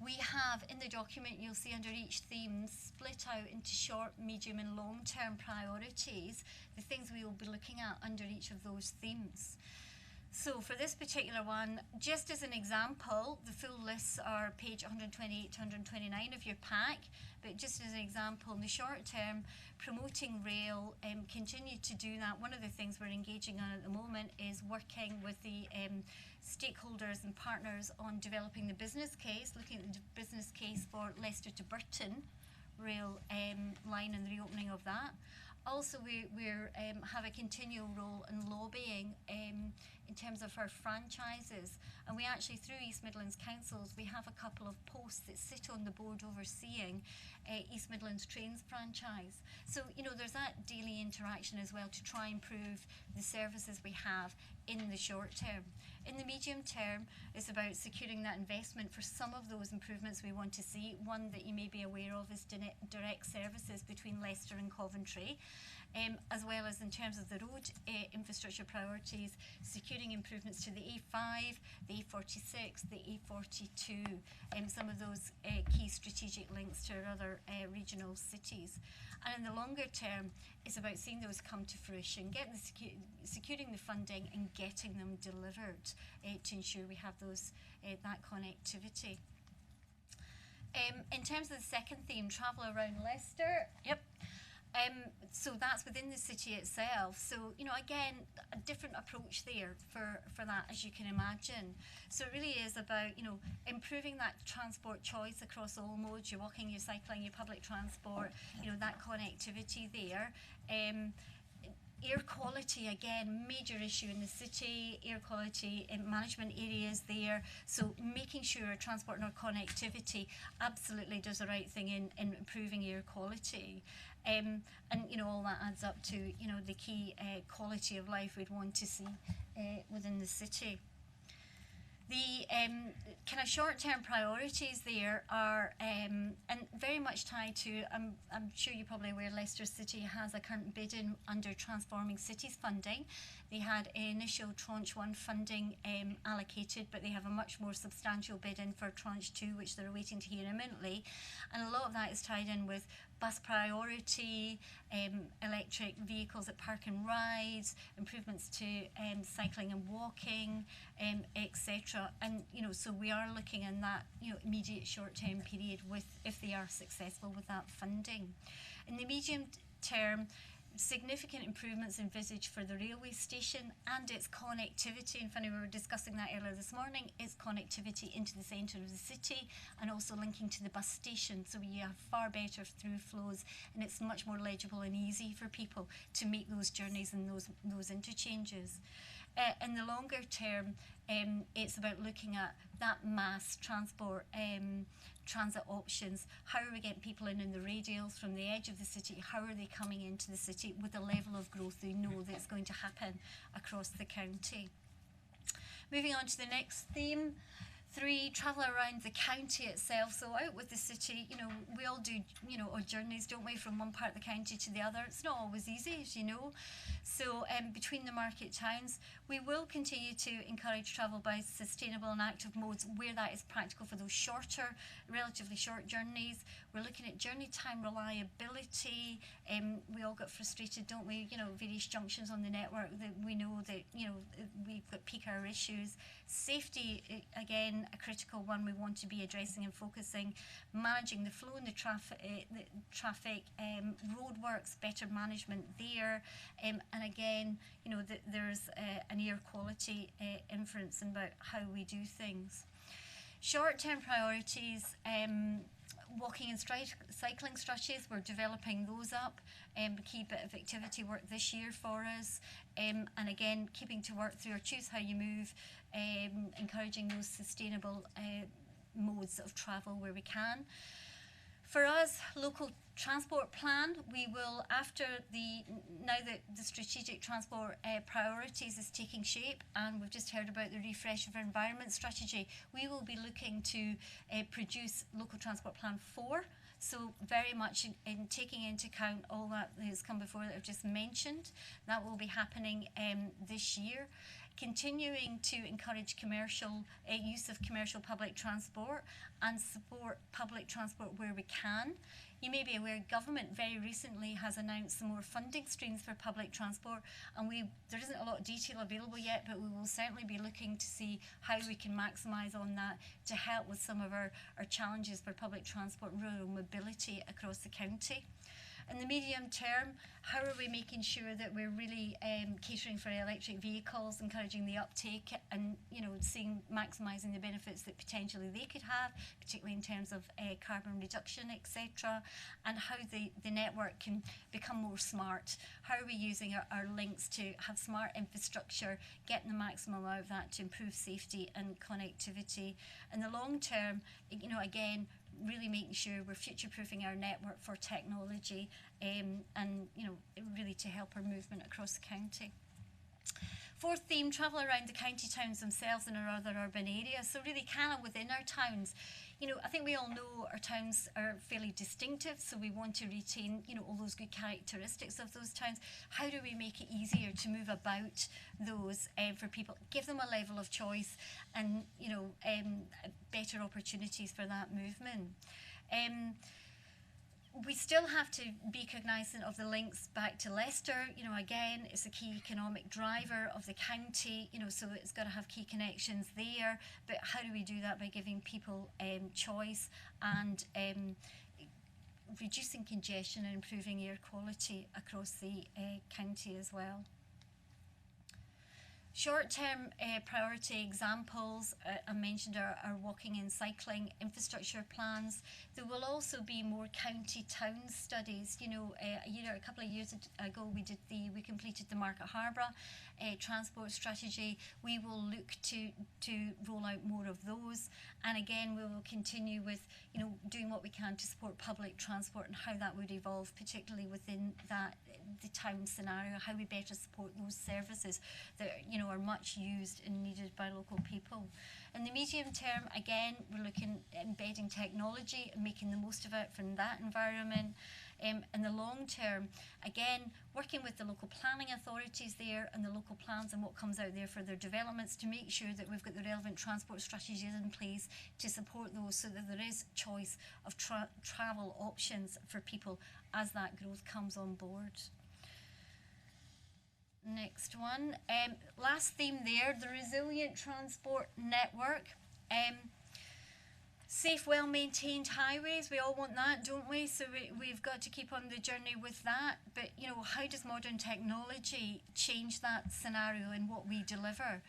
we have in the document, you'll see under each theme, split out into short, medium and long-term priorities, the things we will be looking at under each of those themes. So for this particular one, just as an example, the full lists are page 128 to 129 of your pack, but just as an example, in the short term, promoting rail, continue to do that. One of the things we're engaging on at the moment is working with the stakeholders and partners on developing the business case, looking at the business case for Leicester to Burton rail line and the reopening of that. Also, we have a continual role in lobbying in terms of our franchises, and we actually, through East Midlands Councils, we have a couple of posts that sit on the board overseeing East Midlands Trains franchise. So, there's that daily interaction as well to try and improve the services we have in the short term. In the medium term, it's about securing that investment for some of those improvements we want to see. One that you may be aware of is direct services between Leicester and Coventry, as well as in terms of the road infrastructure priorities, securing improvements to the A5, the A46, the A42, some of those key strategic links to our other regional cities. And in the longer term, it's about seeing those come to fruition, securing the funding and getting them delivered to ensure we have those that connectivity. In terms of the second theme, travel around Leicester, yep. So that's within the city itself. So, again, a different approach there for that, as you can imagine. So it really is about, improving that transport choice across all modes. You're walking, you're cycling, your public transport, that connectivity there. Air quality, again, major issue in the city, air quality in management areas there. So making sure our transport and our connectivity absolutely does the right thing in improving air quality. And, you know, all that adds up to, you know, the key quality of life we'd want to see within the city. The kind of short-term priorities there are, and very much tied to, I'm sure you're probably aware Leicester City has a current bid in under Transforming Cities funding. They had initial tranche 1 funding allocated, but they have a much more substantial bid in for tranche 2, which they're waiting to hear imminently. And a lot of that is tied in with bus priority, electric vehicles at park and rides, improvements to cycling and walking, etc. And, you know, so we are looking in that, you know, immediate short-term period with, if they are successful with that funding. In the medium term, significant improvements envisaged for the railway station and its connectivity. And funny, we were discussing that earlier this morning, its connectivity into the centre of the city and also linking to the bus station. So we have far better through flows and it's much more legible and easy for people to make those journeys and those interchanges. In the longer term, it's about looking at that mass transport transit options. How are we getting people in the radials from the edge of the city? How are they coming into the city with the level of growth they know that's going to happen across the county? Moving on to the next theme. 3, travel around the county itself. So out with the city, you know, we all do, you know, our journeys, don't we, from one part of the county to the other. It's not always easy, as you know. So between the market towns, we will continue to encourage travel by sustainable and active modes where that is practical for those shorter, relatively short journeys. We're looking at journey time reliability. We all got frustrated, don't we? You know, various junctions on the network that we know that, you know, we've got peak hour issues. Safety, again, a critical one we want to be addressing and focusing. Managing the flow in the traffic, roadworks, better management there. And again, you know, there's an air quality inference about how we do things. Short-term priorities, walking and cycling strategies, we're developing those up. A key bit of activity work this year for us. And again, keeping to work through our Choose How You Move, encouraging those sustainable modes of travel where we can. For us, local transport plan, we will, now that the strategic transport priorities is taking shape and we've just heard about the refresh of our environment strategy, we will be looking to produce local transport plan 4. So very much in taking into account all that has come before that I've just mentioned. That will be happening this year. Continuing to encourage commercial use of commercial public transport and support public transport where we can. You may be aware government very recently has announced some more funding streams for public transport, and there isn't a lot of detail available yet, but we will certainly be looking to see how we can maximise on that to help with some of our challenges for public transport and rural mobility across the county. In the medium term, how are we making sure that we're really catering for electric vehicles, encouraging the uptake and, you know, maximising the benefits that potentially they could have, particularly in terms of carbon reduction, etc., and how the network can become more smart. How are we using our links to have smart infrastructure, getting the maximum out of that to improve safety and connectivity. In the long term, you know, again, really making sure we're future-proofing our network for technology and, you know, really to help our movement across the county. 4th theme, travel around the county towns themselves and our other urban areas. So really kind of within our towns, you know, I think we all know our towns are fairly distinctive, so we want to retain, you know, all those good characteristics of those towns. How do we make it easier to move about those for people, give them a level of choice and, you know, better opportunities for that movement. We still have to be cognizant of the links back to Leicester. You know, again, it's a key economic driver of the county, you know, so it's got to have key connections there. But how do we do that? By giving people choice and reducing congestion and improving air quality across the county as well. Short-term priority examples I mentioned are walking and cycling infrastructure plans. There will also be more county town studies. You know, a couple of years ago we completed the Market Harbour transport strategy. We will look to roll out more of those, and again we will continue with, you know, doing what we can to support public transport and how that would evolve, particularly within the town scenario, how we better support those services that, you know, are much used and needed by local people. In the medium term, again, we're looking at embedding technology and making the most of it from that environment. In the long term, again, working with the local planning authorities there and the local plans and what comes out there for their developments to make sure that we've got the relevant transport strategies in place to support those, so that there is choice of travel options for people as that growth comes on board. Next one, last theme there, the resilient transport network. Safe, well-maintained highways, we all want that, don't we? So we've got to keep on the journey with that. But, you know, how does modern technology change that scenario and what we deliver?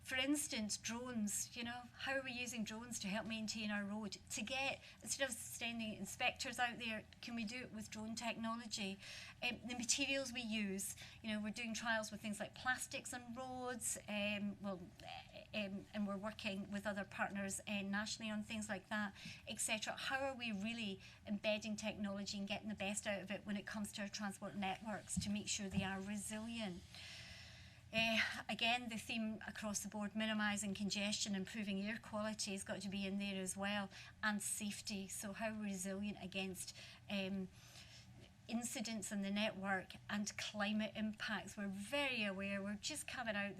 For instance, drones, you know, how are we using drones to help maintain our road? To get, instead of sending inspectors out there, can we do it with drone technology? The materials we use, you know, we're doing trials with things like plastics on roads, and we're working with other partners nationally on things like that, etc. How are we really embedding technology and getting the best out of it when it comes to our transport networks to make sure they are resilient? Again, the theme across the board, minimising congestion, improving air quality has got to be in there as well, and safety. So how resilient against incidents in the network and climate impacts. We're very aware, we're just coming out,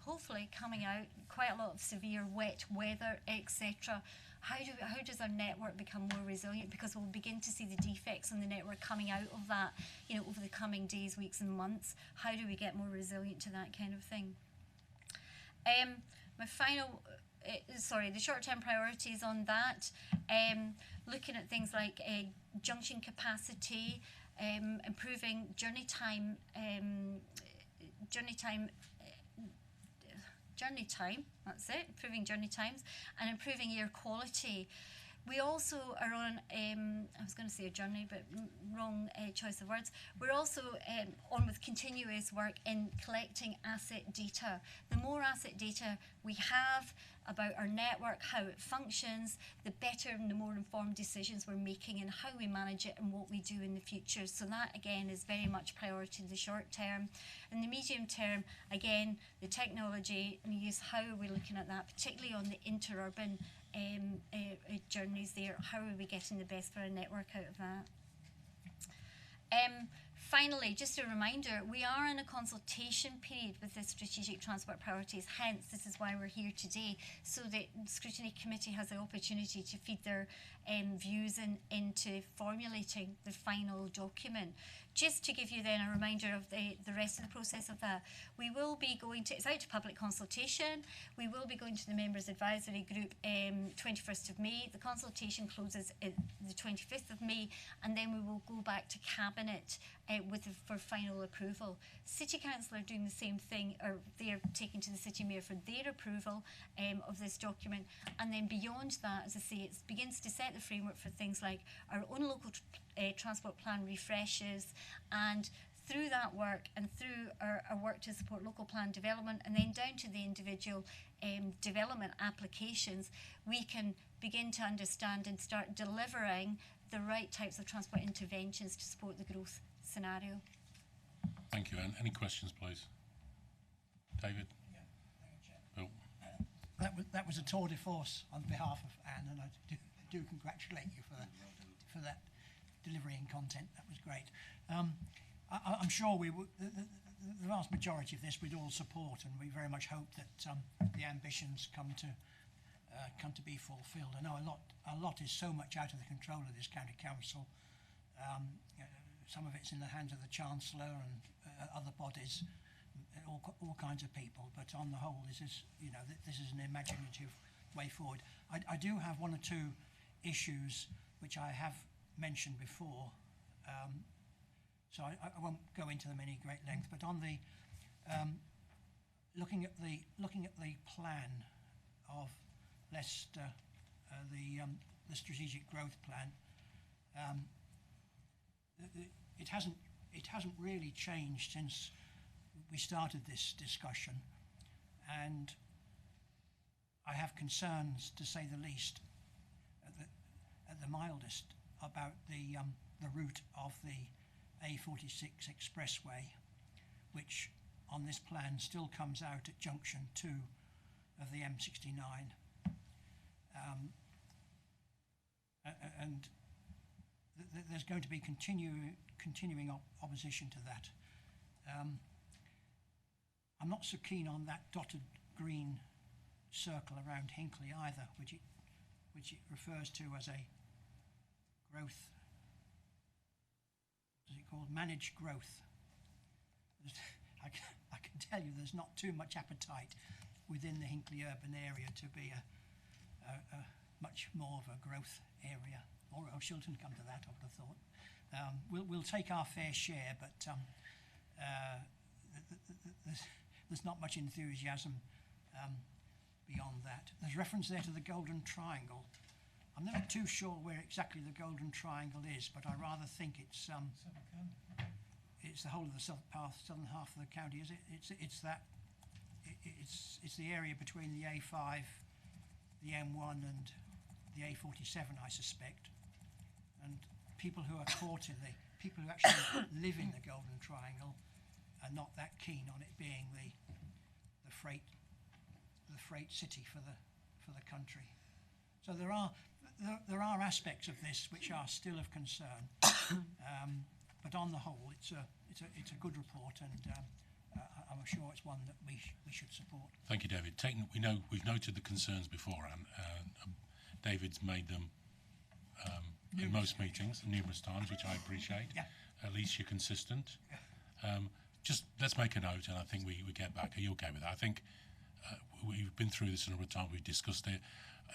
hopefully coming out quite a lot of severe wet weather, etc. How does our network become more resilient? Because we'll begin to see the defects in the network coming out of that, you know, over the coming days, weeks and months. How do we get more resilient to that kind of thing? My final, the short-term priorities on that, looking at things like junction capacity, improving journey time, that's it, improving journey times and improving air quality. We also are on, I was going to say a journey, but wrong choice of words. We're also on with continuous work in collecting asset data. The more asset data we have about our network, how it functions, the better and the more informed decisions we're making and how we manage it and what we do in the future. So that, again, is very much priority in the short term. In the medium term, again, the technology and use, how are we looking at that, particularly on the interurban journeys there? How are we getting the best for our network out of that? Finally, just a reminder, we are in a consultation period with the strategic transport priorities, hence this is why we're here today, so that the Scrutiny Committee has the opportunity to feed their views into formulating the final document. Just to give you then a reminder of the rest of the process of that, we will be going to, it's out to public consultation, we will be going to the Members Advisory Group 21st of May, the consultation closes the 25th of May, and then we will go back to Cabinet for final approval. City Council are doing the same thing, or they're taking to the City Mayor for their approval of this document, and then beyond that, as I say, it begins to set the framework for things like our own local transport plan refreshes, and through that work and through our work to support local plan development and then down to the individual development applications, we can begin to understand and start delivering the right types of transport interventions to support the growth scenario. Thank you, Anne. Any questions, please? David? Yeah, thank you, Chair. That was a tour de force on behalf of Anne, and I do congratulate you for that delivery and content. That was great. I'm sure the vast majority of this we'd all support, and we very much hope that the ambitions come to be fulfilled. I know a lot is so much out of the control of this county council. Some of it's in the hands of the Chancellor and other bodies, all kinds of people. But on the whole, this is an imaginative way forward. I do have one or two issues which I have mentioned before, so I won't go into them any great length. But on the looking at the plan of Leicester, the strategic growth plan, it hasn't really changed since we started this discussion, and I have concerns, to say the least, at the mildest, about the route of the A46 expressway, which on this plan still comes out at junction 2 of the M69, and there's going to be continuing opposition to that. I'm not so keen on that dotted green circle around Hinckley either, which it refers to as a growth. What is it called? Managed growth. I can tell you there's not too much appetite within the Hinckley urban area to be a much more of a growth area. Or Shilton come to that, I would have thought. We'll take our fair share, but there's not much enthusiasm beyond that. There's reference there to the Golden Triangle. I'm never too sure where exactly the Golden Triangle is, but I rather think it's the whole of the southern half of the county. Is it? It's the area between the A5, the M1, and the A47, I suspect. And people who are caught in people who actually live in the Golden Triangle are not that keen on it being the freight city for the country. So there are aspects of this which are still of concern, but on the whole, it's a good report, and I'm sure it's one that we should support. Thank you, David. We've noted the concerns beforehand. David's made them in most meetings numerous times, which I appreciate. Yeah. At least you're consistent. Yeah. Just let's make a note, and I think we get back. Are you okay with that? I think we've been through this a number of times. We've discussed it.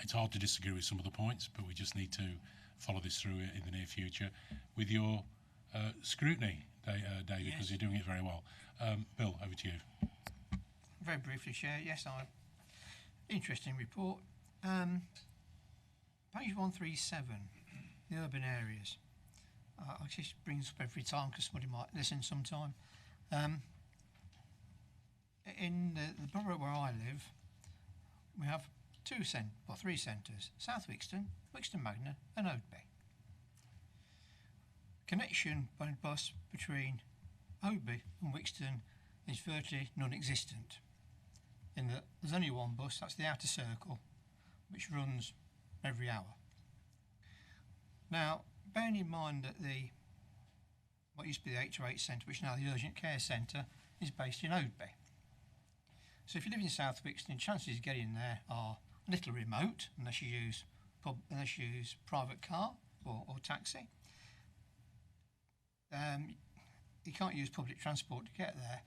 It's hard to disagree with some of the points, but we just need to follow this through in the near future with your scrutiny, David, because you're doing it very well. Bill, over to you. Very briefly, Chair. Yes, interesting report. Page 137, the urban areas. I just brings up every time because somebody might listen sometime. In the borough where I live, we have three centres: South Wixton, Wixton Magna, and Oadby. Connection by bus between Oadby and Wixton is virtually non-existent, in that there's only one bus, that's the outer circle, which runs every hour. Now, bearing in mind that what used to be the 8 to 8 centre, which is now the urgent care centre, is based in Oadby. So if you live in South Wixton, chances of getting there are a little remote, unless you use private car or taxi. You can't use public transport to get there,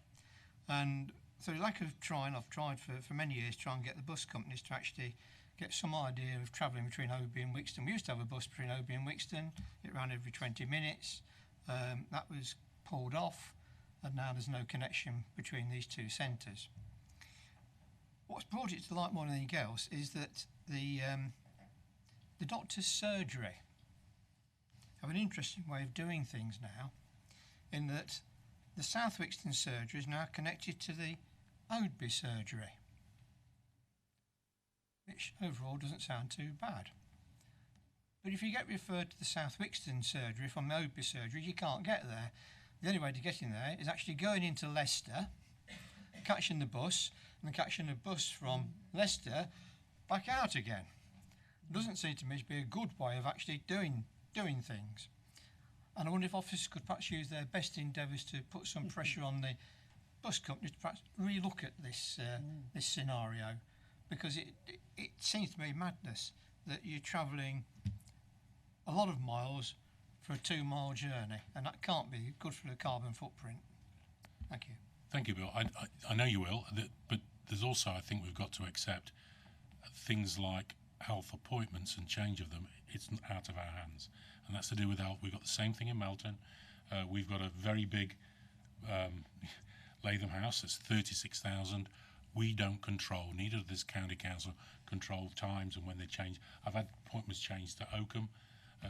and through lack of trying, I've tried for many years to try and get the bus companies to actually get some idea of travelling between Oadby and Wixton. We used to have a bus between Oadby and Wixton. It ran every 20 minutes. That was pulled off, and now there's no connection between these two centres. What's brought it to light more than anything else is that the doctor's surgery have an interesting way of doing things now, in that the South Wixton surgery is now connected to the Oadby surgery, which overall doesn't sound too bad. But if you get referred to the South Wixton surgery from the Oadby surgery, you can't get there. The only way to get in there is actually going into Leicester, catching the bus, and catching a bus from Leicester back out again. It doesn't seem to me to be a good way of actually doing things. And I wonder if officers could perhaps use their best endeavours to put some pressure on the bus companies to perhaps relook at this scenario, because it seems to me madness that you're travelling a lot of miles for a 2-mile journey, and that can't be good for the carbon footprint. Thank you. Thank you, Bill. I know you will, but there's also, I think we've got to accept things like health appointments and change of them. It's out of our hands, and that's to do with health. We've got the same thing in Melton. We've got a very big Latham House that's 36,000. we don't control, neither does county council control times and when they change. I've had appointments changed to Oakham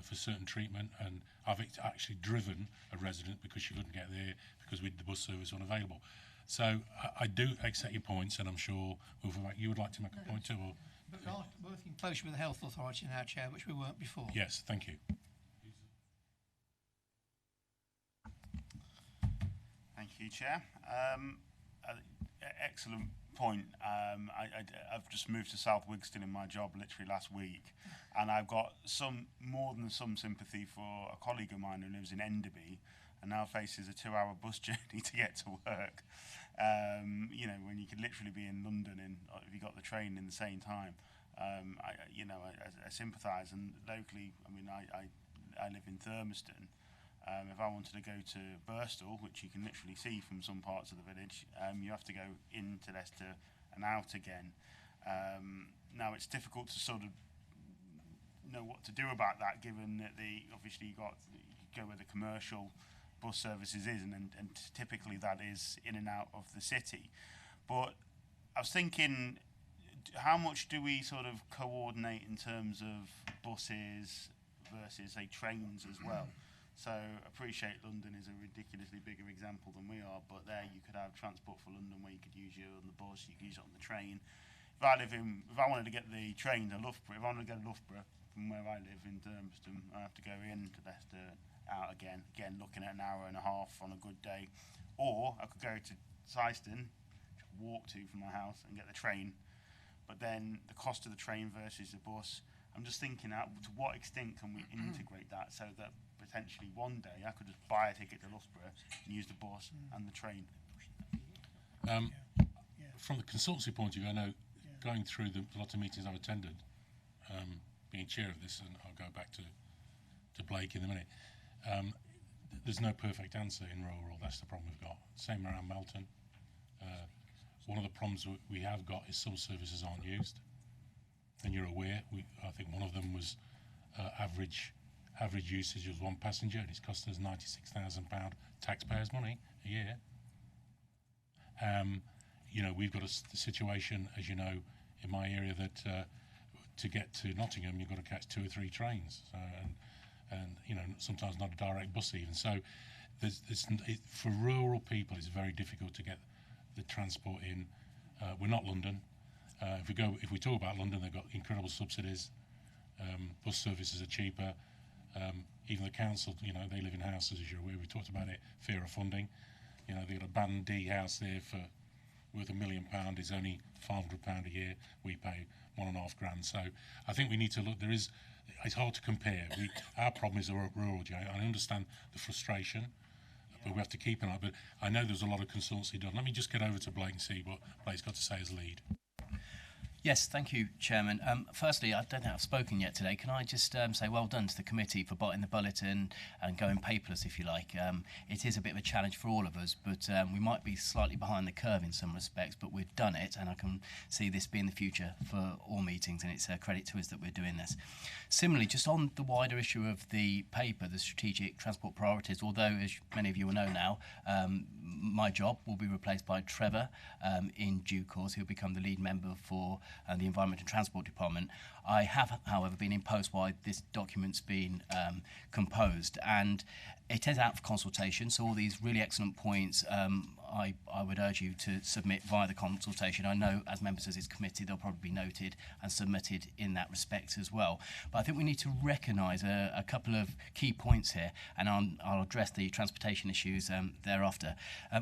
for certain treatment, and I've actually driven a resident because she couldn't get there because the bus service unavailable. So I do accept your points, and I'm sure you would like to make a point too. Or, but we are working closely with the Health Authority now, Chair, which we weren't before. yes, thank you. Thank you, Chair. Excellent point. I've just moved to South Wigston in my job literally last week, and I've got more than some sympathy for a colleague of mine who lives in Enderby and now faces a 2-hour bus journey to get to work. You know, when you could literally be in London if you got the train in the same time. I sympathise, and locally, I mean, I live in Thurmaston. If I wanted to go to Birstall, which you can literally see from some parts of the village, you have to go into Leicester and out again. Now, it's difficult to sort of know what to do about that, given that obviously you go where the commercial bus services is, and typically that is in and out of the city. But I was thinking, how much do we sort of coordinate in terms of buses versus, say, trains as well? So I appreciate London is a ridiculously bigger example than we are, but there you could have Transport for London where you could use it on the bus, you could use it on the train. If I wanted to get the train to Loughborough, if I wanted to go to Loughborough from where I live in Thurmaston, I have to go into Leicester, out again, looking at an hour and a half on a good day. Or I could go to Syston, walk to from my house and get the train, but then the cost of the train versus the bus, I'm just thinking out to what extent can we integrate that so that potentially one day I could just buy a ticket to Loughborough and use the bus and the train. From the consultancy point of view, I know going through the lot of meetings I've attended, being chair of this, and I'll go back to Blake in a minute, there's no perfect answer in rural. That's the problem we've got. Same around Melton. One of the problems we have got is some services aren't used, and you're aware. I think one of them was average usage was 1 passenger, and it's cost us £96,000 taxpayers' money a year. You know, we've got a situation, as you know, in my area that to get to Nottingham, you've got to catch 2 or 3 trains, and you know, sometimes not a direct bus even. So for rural people, it's very difficult to get the transport in. We're not London. If we talk about London, they've got incredible subsidies. Bus services are cheaper. Even the council, you know, they live in houses, as you're aware. We talked about it, fear of funding. You know, they've got a Band D house there worth £1 million, is only £500 a year. We pay £1.5 grand. So I think we need to look. It's hard to compare. Our problem is rural. I understand the frustration, but we have to keep an eye. But I know there's a lot of consultancy done. Let me just get over to Blake and see what Blake's got to say as lead. Yes, thank you, Chairman. Firstly, I don't think I've spoken yet today. Can I just say well done to the committee for biting the bullet and going paperless, if you like. It is a bit of a challenge for all of us, but we might be slightly behind the curve in some respects, but we've done it, and I can see this being the future for all meetings, and it's a credit to us that we're doing this. Similarly, just on the wider issue of the paper, the strategic transport priorities, although, as many of you will know now, my job will be replaced by Trevor in due course. He'll become the lead member for the Environment and Transport Department. I have, however, been imposed while this document's been composed, and it is out for consultation, so all these really excellent points I would urge you to submit via the consultation. I know as members of this committee they'll probably be noted and submitted in that respect as well. But I think we need to recognise a couple of key points here, and I'll address the transportation issues thereafter.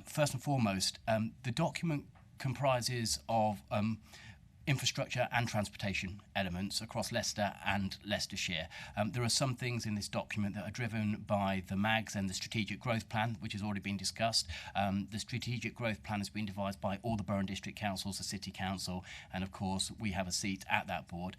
First and foremost, the document comprises of infrastructure and transportation elements across Leicester and Leicestershire. There are some things in this document that are driven by the MAGs and the Strategic Growth Plan, which has already been discussed. The Strategic Growth Plan has been devised by all the borough and district councils, the City Council, and of course we have a seat at that board.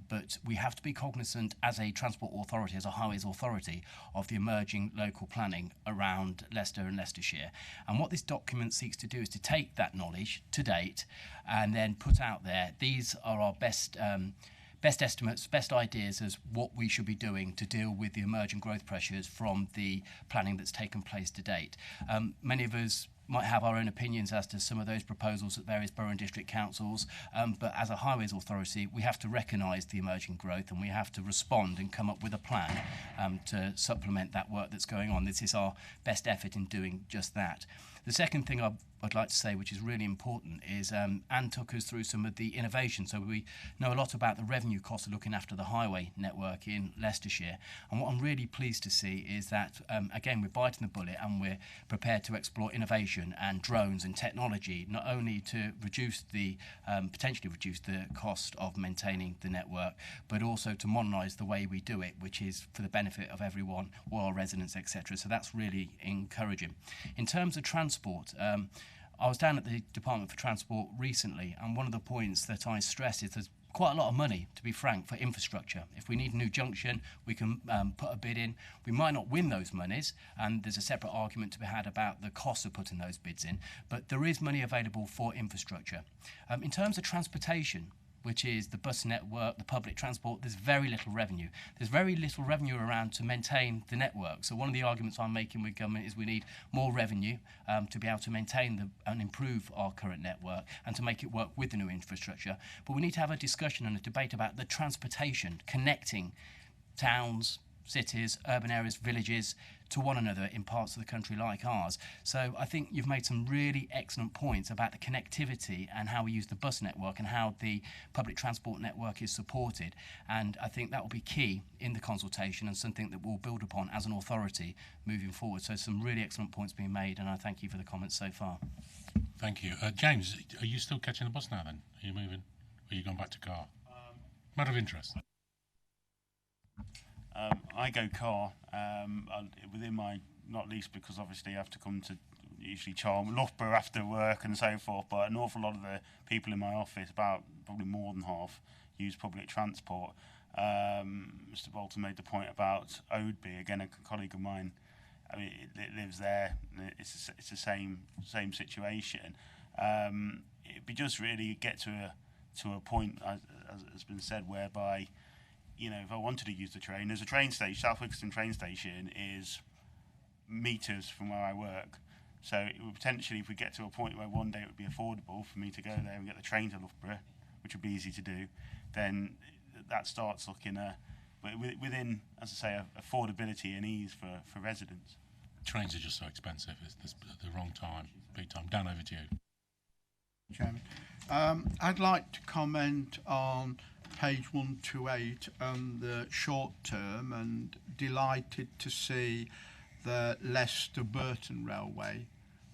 But we have to be cognizant as a transport authority, as a highways authority, of the emerging local planning around Leicester and Leicestershire. And what this document seeks to do is to take that knowledge to date and then put out there, these are our best estimates, best ideas as what we should be doing to deal with the emerging growth pressures from the planning that's taken place to date. Many of us might have our own opinions as to some of those proposals at various borough and district councils, but as a highways authority, we have to recognise the emerging growth and we have to respond and come up with a plan to supplement that work that's going on. This is our best effort in doing just that. The second thing I'd like to say, which is really important, is Anne took us through some of the innovation. So we know a lot about the revenue costs of looking after the highway network in Leicestershire. And what I'm really pleased to see is that, again, we're biting the bullet and we're prepared to explore innovation and drones and technology, not only to reduce the, potentially reduce the cost of maintaining the network, but also to modernise the way we do it, which is for the benefit of everyone, all our residents, etc. So that's really encouraging. In terms of transport, I was down at the Department for Transport recently, and one of the points that I stress is there's quite a lot of money, to be frank, for infrastructure. If we need a new junction, we can put a bid in. We might not win those monies, and there's a separate argument to be had about the cost of putting those bids in, but there is money available for infrastructure. In terms of transportation, which is the bus network, the public transport, there's very little revenue. There's very little revenue around to maintain the network. So one of the arguments I'm making with government is we need more revenue to be able to maintain and improve our current network and to make it work with the new infrastructure. But we need to have a discussion and a debate about the transportation, connecting towns, cities, urban areas, villages to one another in parts of the country like ours. So I think you've made some really excellent points about the connectivity and how we use the bus network and how the public transport network is supported. And I think that will be key in the consultation and something that we'll build upon as an authority moving forward. So some really excellent points being made, and I thank you for the comments so far. Thank you. James, are you still catching the bus now then? Are you moving? Or are you going back to car? Matter of interest. I go car within my, not least because obviously I have to come to usually Loughborough after work and so forth, but an awful lot of the people in my office, about probably more than half, use public transport. Mr. Bolton made the point about Oadby, again a colleague of mine. I mean, it lives there. It's the same situation. It'd be just really get to a point, as has been said, whereby, you know, if I wanted to use the train, there's a train station, South Wixton train station is metres from where I work. So it would potentially, if we get to a point where one day it would be affordable for me to go there and get the train to Loughborough, which would be easy to do, then that starts looking within, as I say, affordability and ease for residents. Trains are just so expensive. It's the wrong time, big time. Dan, over to you. Chairman, I'd like to comment on page 128 on the short term, and delighted to see the Leicester Burton Railway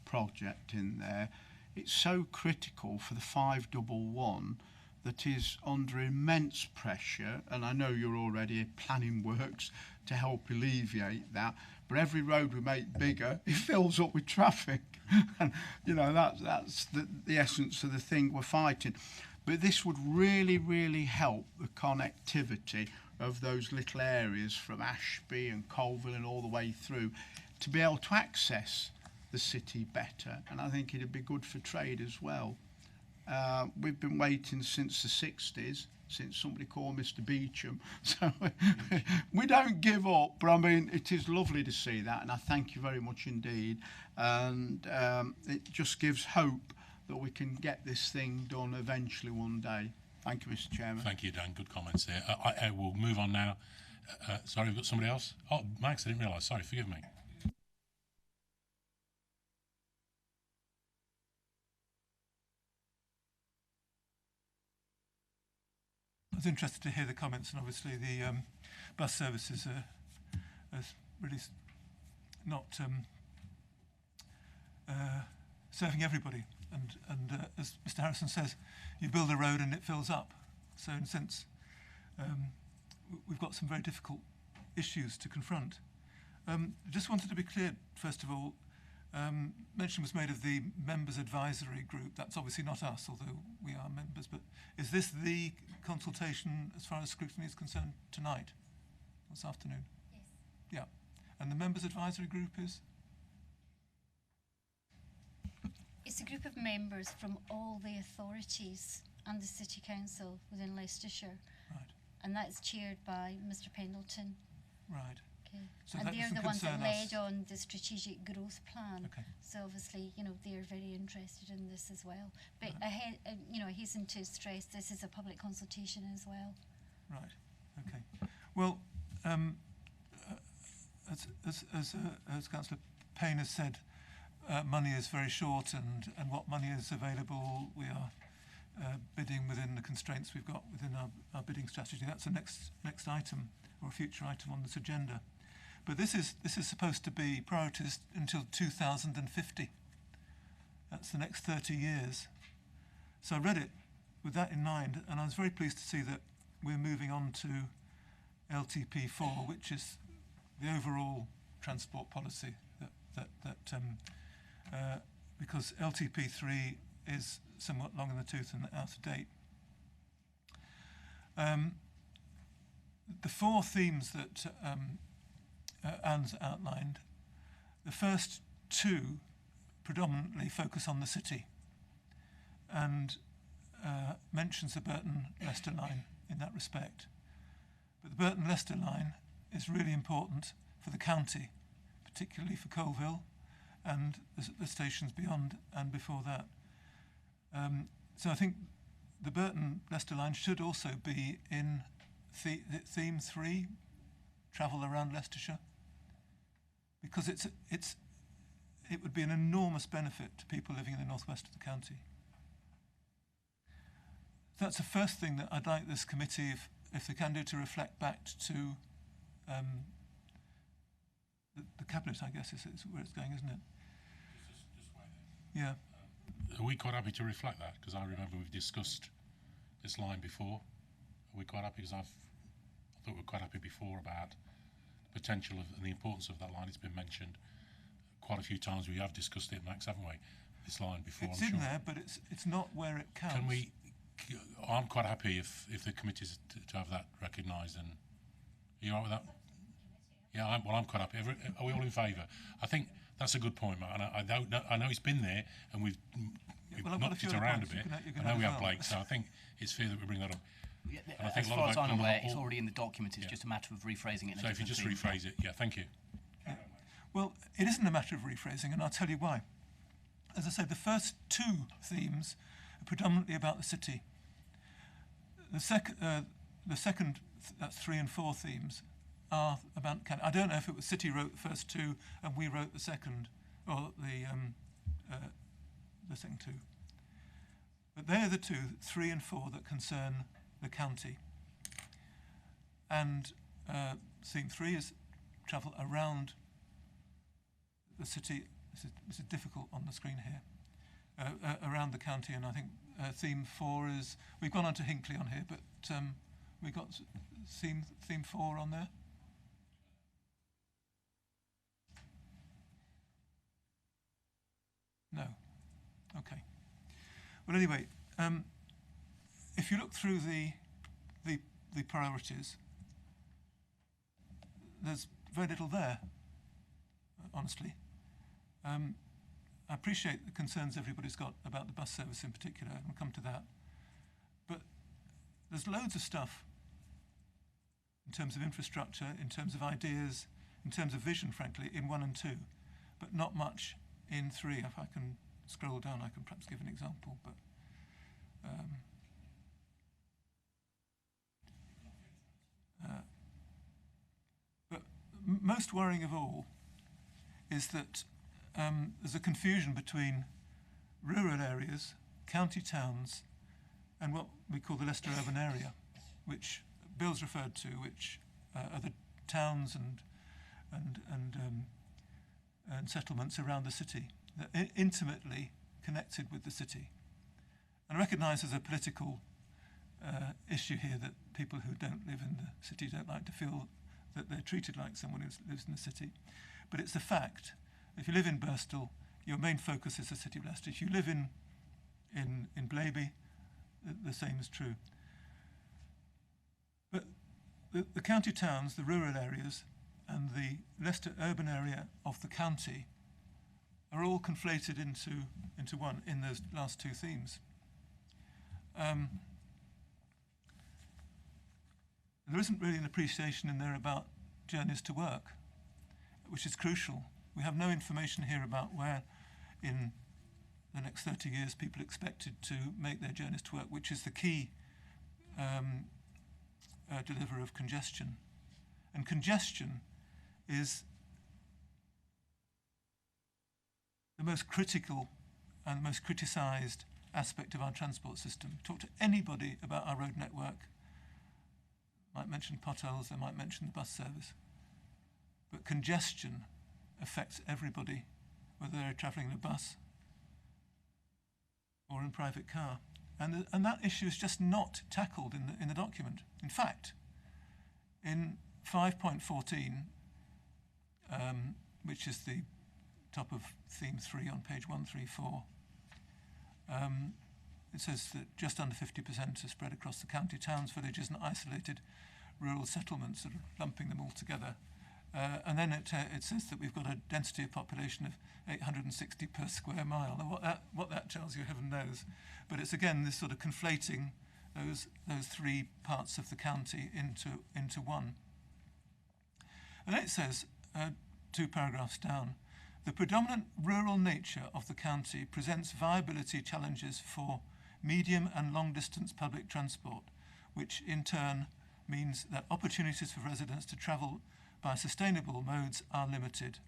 project in there. It's so critical for the 511 that is under immense pressure, and I know you're already planning works to help alleviate that, but every road we make bigger, it fills up with traffic. And you know, that's the essence of the thing we're fighting. But this would really, really help the connectivity of those little areas from Ashby and Colville and all the way through to be able to access the city better. And I think it'd be good for trade as well. We've been waiting since the 60s, since somebody called Mr. Beecham. So we don't give up, but I mean, it is lovely to see that, and I thank you very much indeed. And it just gives hope that we can get this thing done eventually one day. Thank you, Mr. Chairman. Thank you, Dan. Good comments there. I will move on now. Sorry, we've got somebody else. Oh, Max, I didn't realise. Sorry, forgive me. I was interested to hear the comments, and obviously the bus services are really not serving everybody. And as Mr. Harrison says, you build a road and it fills up. So in a sense, we've got some very difficult issues to confront. Just wanted to be clear, first of all, mention was made of the members' advisory group. That's obviously not us, although we are members, but is this the consultation as far as scrutiny is concerned tonight, this afternoon? Yes. Yeah. And the members' advisory group is? It's a group of members from all the authorities and the City Council within Leicestershire. Right. And that's chaired by Mr. Pendleton. Right. Okay. So And that they're doesn't the ones that concern us. led on the strategic growth plan. Okay. So obviously, you know, they're very interested in this as well. But Right. I hasten to stress this is a public consultation as well. Right. Okay. Well, as Councillor Payne has said, money is very short, and what money is available, we are bidding within the constraints we've got within our bidding strategy. That's the next item, or a future item on this agenda. But this is supposed to be priorities until 2050. That's the next 30 years. So I read it with that in mind, and I was very pleased to see that we're moving on to LTP4, which is the overall transport policy. Because LTP3 is somewhat long in the tooth and out of date. The four themes that Anne's outlined, the first two predominantly focus on the city and mentions the Burton-Leicester line in that respect. But the Burton-Leicester line is really important for the county, particularly for Colville and the stations beyond and before that. So I think the Burton-Leicester line should also be in theme 3, travel around Leicestershire, because it would be an enormous benefit to people living in the northwest of the county. That's the first thing that I'd like this committee, if they can do, to reflect back to the cabinet, I guess, is where it's going, isn't it? Just wait there. Yeah. Are we quite happy to reflect that? Because I remember we've discussed this line before. Are we quite happy? Because I thought we were quite happy before about the potential of and the importance of that line. It's been mentioned quite a few times. We have discussed it, Max, haven't we? This line before. It's I'm in sure. there, but it's not where it counts. Can we? I'm quite happy if the committee's to have that recognised. And are you all right with that? Yeah, I'm quite happy. Are we all in favour? I think that's a good point, Matt. And I know it's been there, and we've knocked it around a bit. I know we have Blake, so I think it's fair that we bring that up. Yeah, And I think as a lot far of as that I'm come aware, on it's all- already in the document. It's Yeah. just a matter of rephrasing it. In So a if you different just theme. rephrase it, yeah, thank you. Well, it isn't a matter of rephrasing, and I'll tell you why. As I said, the first two themes are predominantly about the city. The second, that's 3 and 4 themes, are about Canada. I don't know if it was City wrote the first two and we wrote the second, or the second two. But they're the two, 3 and 4, that concern the county. And theme 3 is travel around the city. This is difficult on the screen here. Around the county, and I think theme 4 is, we've gone on to Hinckley on here, but we've got theme 4 on there. No. Okay. Well, anyway, if you look through the priorities, there's very little there, honestly. I appreciate the concerns everybody's got about the bus service in particular, and we'll come to that. But there's loads of stuff in terms of infrastructure, in terms of ideas, in terms of vision, frankly, in 1 and 2, but not much in 3. If I can scroll down, I can perhaps give an example. But most worrying of all is that there's a confusion between rural areas, county towns, and what we call the Leicester urban area, which Bill's referred to, which are the towns and settlements around the city that are intimately connected with the city. And I recognise there's a political issue here that people who don't live in the city don't like to feel that they're treated like someone who lives in the city. But it's a fact. If you live in Birstall, your main focus is the city of Leicester. If you live in Blaby, the same is true. But the county towns, the rural areas, and the Leicester urban area of the county are all conflated into one in those last two themes. There isn't really an appreciation in there about journeys to work, which is crucial. We have no information here about where in the next 30 years people expected to make their journeys to work, which is the key deliverer of congestion. And congestion is the most critical and the most criticised aspect of our transport system. Talk to anybody about our road network. Might mention potholes, they might mention the bus service. But congestion affects everybody, whether they're travelling in a bus or in a private car. And that issue is just not tackled in the document. In fact, in 5.14, which is the top of theme 3 on page 134, it says that just under 50% are spread across the county, towns, villages and isolated rural settlements, sort of lumping them all together. And then it says that we've got a density of population of 860 per square mile. Now what that tells you, heaven knows. But it's again this sort of conflating those three parts of the county into one. And then it says, 2 paragraphs down, the predominant rural nature of the county presents viability challenges for medium and long distance public transport, which in turn means that opportunities for residents to travel by sustainable modes are limited,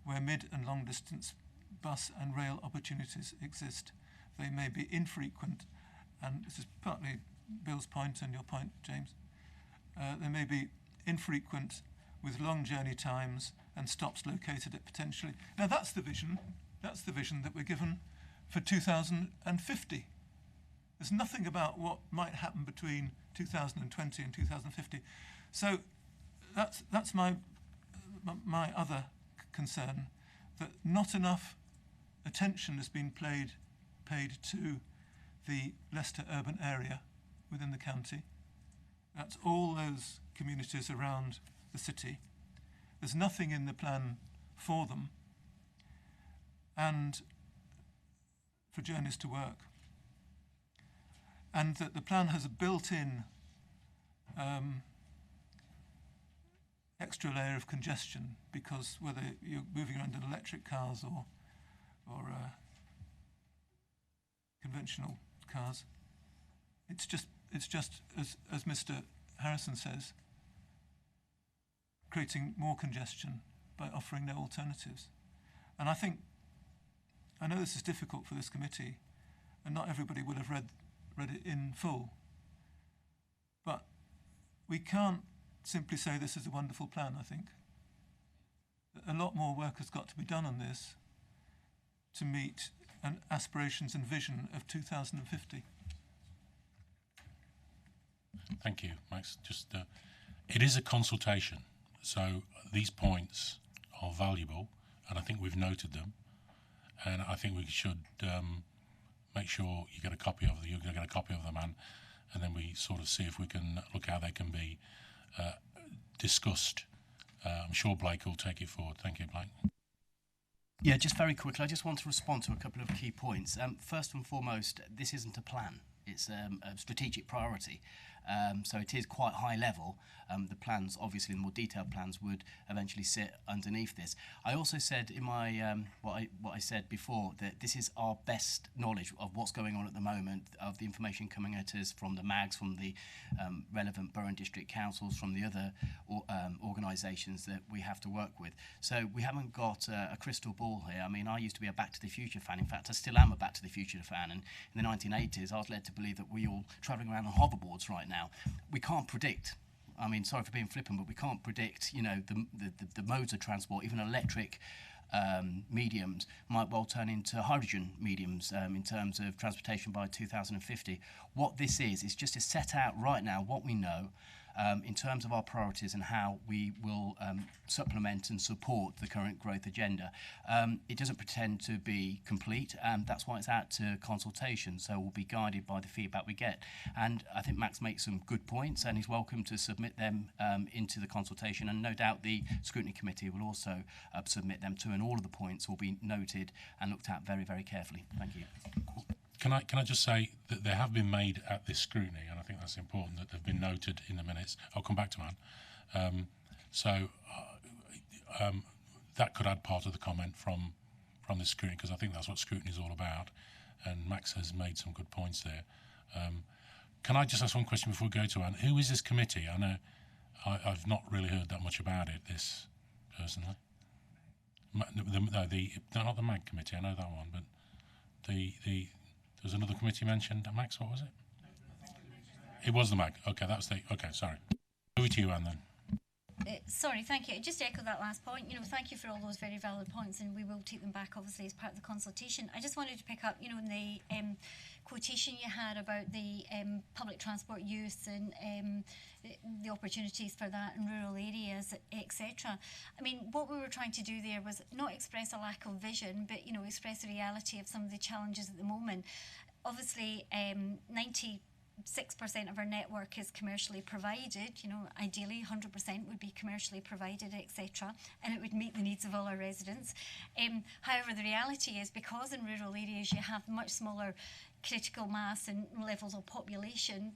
where mid and long distance bus and rail opportunities exist. They may be infrequent, and this is partly Bill's point and your point, James. They may be infrequent with long journey times and stops located at potentially. Now that's the vision that we're given for 2050. There's nothing about what might happen between 2020 and 2050. So that's my other concern, that not enough attention has been paid to the Leicester urban area within the county. That's all those communities around the city. There's nothing in the plan for them and for journeys to work. And that the plan has a built-in extra layer of congestion, because whether you're moving around in electric cars or conventional cars, it's just as Mr. Harrison says, creating more congestion by offering no alternatives. And I know this is difficult for this committee, and not everybody will have read it in full, but we can't simply say this is a wonderful plan. I think a lot more work has got to be done on this to meet an aspirations and vision of 2050. Thank you, Max. It is a consultation, so these points are valuable, and I think we've noted them, and I think we should make sure you get a copy of them, and then we sort of see if we can look how they can be discussed. I'm sure Blake will take it forward. Thank you, Blake. Yeah, just very quickly, I just want to respond to a couple of key points. First and foremost, this isn't a plan. It's a strategic priority. So it is quite high level. The plans, obviously, the more detailed plans would eventually sit underneath this. I also said in my what I said before, that this is our best knowledge of what's going on at the moment, of the information coming at us from the MAGs, from the relevant borough and district councils, from the other organisations that we have to work with. So we haven't got a crystal ball here. I mean, I used to be a Back to the Future fan. In fact, I still am a Back to the Future fan. And in the 1980s, I was led to believe that we all travelling around on hoverboards right now. We can't predict. I mean, sorry for being flippant, but we can't predict, the modes of transport. Even electric mediums might well turn into hydrogen mediums in terms of transportation by 2050. What this is just to set out right now what we know in terms of our priorities and how we will supplement and support the current growth agenda. It doesn't pretend to be complete, and that's why it's out to consultation, so we'll be guided by the feedback we get. And I think Max makes some good points, and he's welcome to submit them into the consultation, and no doubt the Scrutiny Committee will also submit them too, and all of the points will be noted and looked at very, very carefully. Thank you. Can I just say that they have been made at this scrutiny, and I think that's important that they've been noted in the minutes. I'll come back to that. that could add part of the comment from the scrutiny, because I think that's what scrutiny is all about. And Max has made some good points there. Can I just ask one question before we go to Anne? Who is this committee? I know I've not really heard that much about it, this, personally. Not the MAG committee, I know that one, but there was another committee mentioned. Max, what was it? It was the MAG. Okay, okay, sorry. Over to you, Anne, then. Sorry, thank you. Just to echo that last point, thank you for all those very valid points, and we will take them back, obviously, as part of the consultation. I just wanted to pick up, in the quotation you had about the public transport use and the opportunities for that in rural areas, etc. I mean, what we were trying to do there was not express a lack of vision, but, express the reality of some of the challenges at the moment. Obviously, 96% of our network is commercially provided. Ideally 100% would be commercially provided, etc., and it would meet the needs of all our residents. However, the reality is, because in rural areas you have much smaller critical mass and levels of population,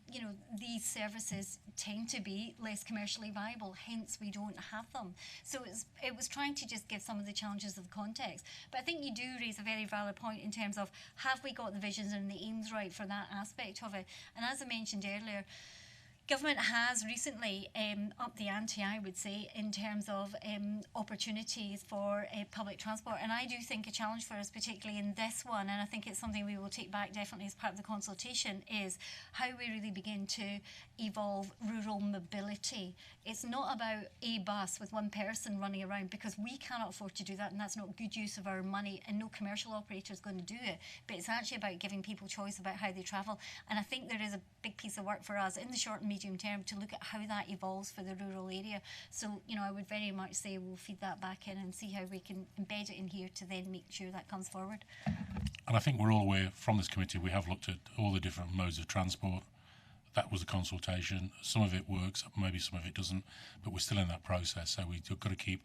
these services tend to be less commercially viable, hence we don't have them. So it was trying to just give some of the challenges of the context. But I think you do raise a very valid point in terms of, have we got the visions and the aims right for that aspect of it? And as I mentioned earlier, government has recently upped the ante, I would say, in terms of opportunities for public transport. And I do think a challenge for us, particularly in this one, and I think it's something we will take back definitely as part of the consultation, is how we really begin to evolve rural mobility. It's not about a bus with one person running around, because we cannot afford to do that, and that's not good use of our money, and no commercial operator is going to do it. But it's actually about giving people choice about how they travel. And I think there is a big piece of work for us in the short and medium term to look at how that evolves for the rural area. So, I would very much say we'll feed that back in and see how we can embed it in here to then make sure that comes forward. And I think we're all aware from this committee, we have looked at all the different modes of transport. That was a consultation. Some of it works, maybe some of it doesn't, but we're still in that process, so we've got to keep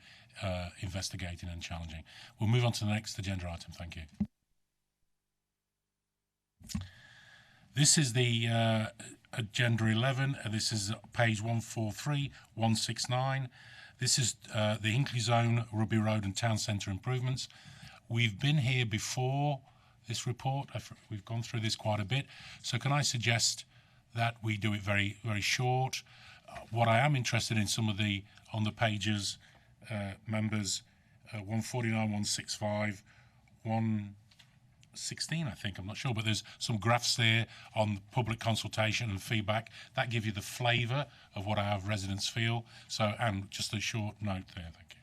investigating and challenging. We'll move on to the next agenda item. Thank you. This is the Agenda 11. This is page 143, 169. This is the Hinkley Zone, Rugby Road and Town Centre improvements. We've been here before this report. We've gone through this quite a bit. So can I suggest that we do it very, very short? What I am interested in, some of the, on the pages, members, 149, 165, 116, I think, I'm not sure, but there's some graphs there on public consultation and feedback that give you the flavour of what our residents feel. So, and just a short note there, thank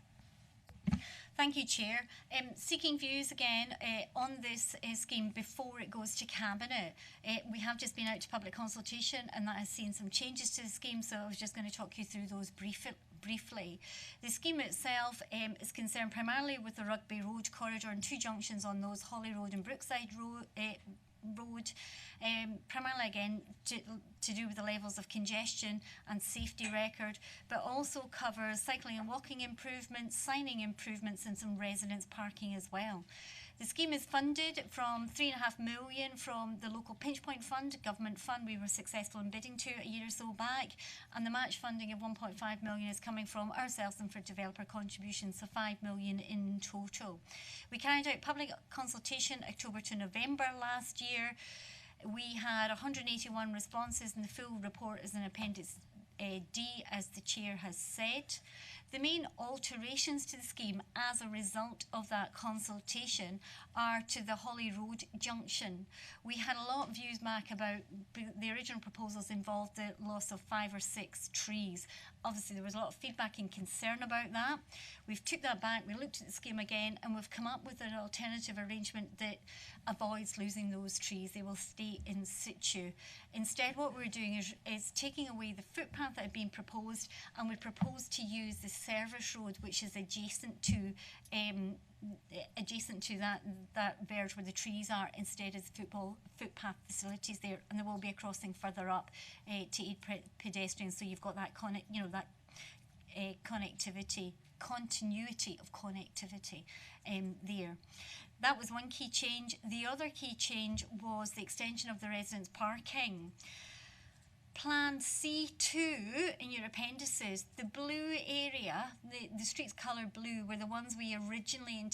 you. Thank you, Chair. Seeking views again on this scheme before it goes to Cabinet. We have just been out to public consultation, and that has seen some changes to the scheme, so I was just going to talk you through those briefly. The scheme itself is concerned primarily with the Rugby Road corridor and two junctions on those, Holly Road and Brookside Road, primarily again to do with the levels of congestion and safety record, but also covers cycling and walking improvements, signing improvements, and some residence parking as well. The scheme is funded from £3.5 million from the local pinch point fund, government fund we were successful in bidding to a year or so back, and the match funding of £1.5 million is coming from ourselves and for developer contributions, so £5 million in total. We carried out public consultation October to November last year. We had 181 responses, and the full report is in Appendix D, as the Chair has said. The main alterations to the scheme as a result of that consultation are to the Holly Road junction. We had a lot of views back about the original proposals involved the loss of 5 or 6 trees. Obviously there was a lot of feedback and concern about that. We've took that back, we looked at the scheme again, and we've come up with an alternative arrangement that avoids losing those trees. They will stay in situ. Instead, what we're doing is taking away the footpath that had been proposed, and we propose to use the service road, which is adjacent to that verge where the trees are, instead of footpath facilities there, and there will be a crossing further up to aid pedestrians. So you've got that continuity of connectivity there. That was one key change. The other key change was the extension of the residence parking. Plan C2 in your appendices, the blue area, the streets coloured blue, were the ones we originally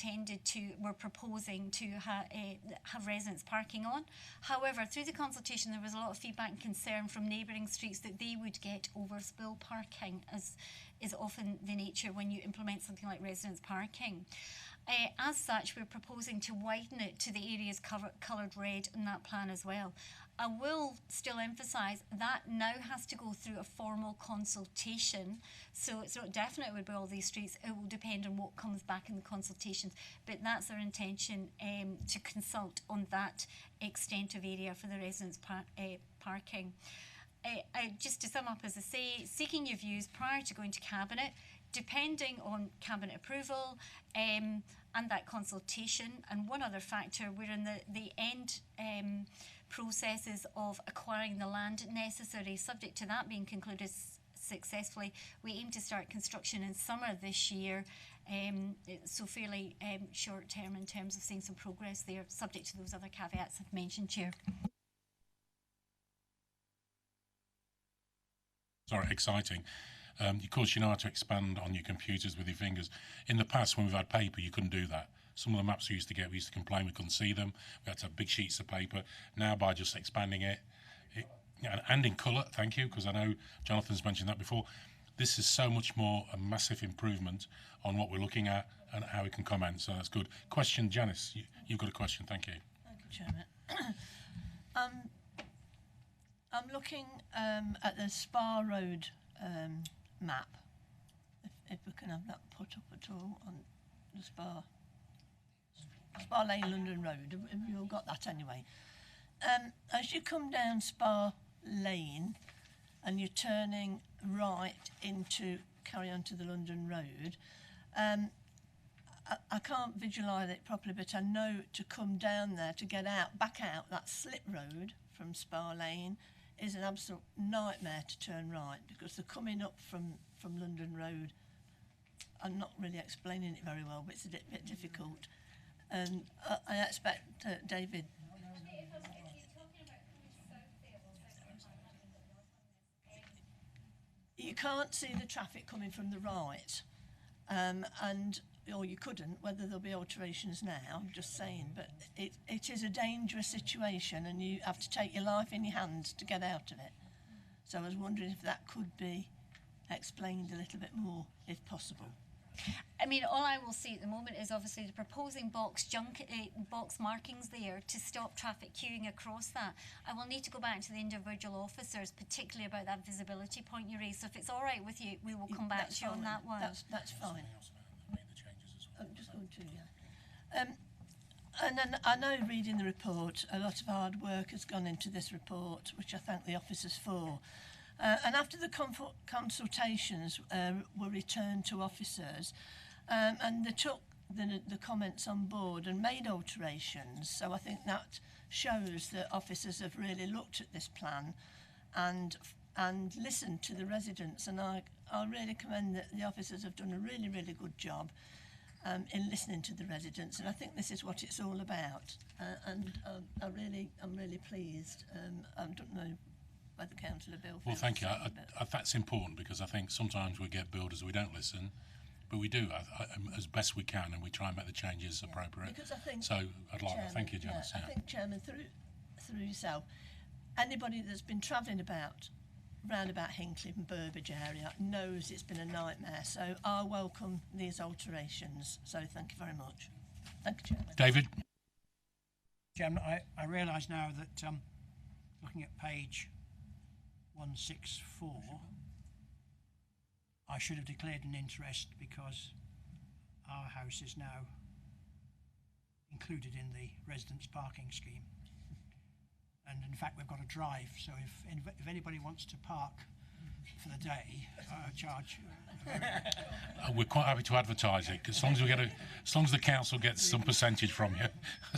were proposing to have residents parking on. However, through the consultation, there was a lot of feedback and concern from neighbouring streets that they would get overspill parking, as is often the nature when you implement something like residents parking. As such, we're proposing to widen it to the areas coloured red in that plan as well. I will still emphasise that now has to go through a formal consultation, so it's not definite it would be all these streets. It will depend on what comes back in the consultations, but that's our intention, to consult on that extent of area for the residents' parking. Just to sum up, as I say, seeking your views prior to going to Cabinet, depending on Cabinet approval and that consultation. And one other factor, we're in the end processes of acquiring the land necessary. Subject to that being concluded successfully, we aim to start construction in summer this year, so fairly short term in terms of seeing some progress there, subject to those other caveats I've mentioned, Chair. Sorry, exciting. Of course, you know how to expand on your computers with your fingers. In the past, when we've had paper, you couldn't do that. Some of the maps we used to get, we used to complain we couldn't see them. We had to have big sheets of paper. Now, by just expanding it and in colour, thank you, because I know Jonathan's mentioned that before, this is so much more a massive improvement on what we're looking at and how we can comment, so that's good. Question, Janice, you've got a question, thank you. Thank you, Chairman. I'm looking at the Spa Road map, if we can have that put up at all on the Spa Lane London Road. Have you all got that anyway? As you come down Spa Lane and you're turning right into carry on to the London Road, I can't visualise it properly, but I know to come down there to get out, back out that slip road from Spa Lane is an absolute nightmare to turn right, because they're coming up from London Road. I'm not really explaining it very well, but it's a bit difficult. And I expect David. You can't see the traffic coming from the right, or you couldn't, whether there'll be alterations now, I'm just saying, but it is a dangerous situation and you have to take your life in your hands to get out of it. So I was wondering if that could be explained a little bit more, if possible. I mean, all I will say at the moment is obviously the proposing box markings there to stop traffic queuing across that. I will need to go back to the individual officers, particularly about that visibility point you raised. So if it's all right with you, we will come back to you on that one. That's fine. I'm just going to, yeah. And then I know, reading the report, a lot of hard work has gone into this report, which I thank the officers for. And after the consultations were returned to officers, and they took the comments on board and made alterations. So I think that shows that officers have really looked at this plan and listened to the residents. And I really commend that the officers have done a really, really good job in listening to the residents. And I think this is what it's all about. I'm really pleased. I don't know whether Councillor Bill. Well, thank you. That's important, because I think sometimes we get builders we don't listen, but we do as best we can, and we try and make the changes appropriate. Because I think, so I'd like to thank you, Janice. I think, Chairman, through yourself, anybody that's been travelling round about Hinckley and Burbage area knows it's been a nightmare. So I welcome these alterations. So thank you very much. Thank you, Chairman. David. Chairman, I realise now that looking at page 164, I should have declared an interest, because our house is now included in the residents' parking scheme. And in fact, we've got a drive, so if anybody wants to park for the day, charge. We're quite happy to advertise it, as long as the council gets some percentage from you,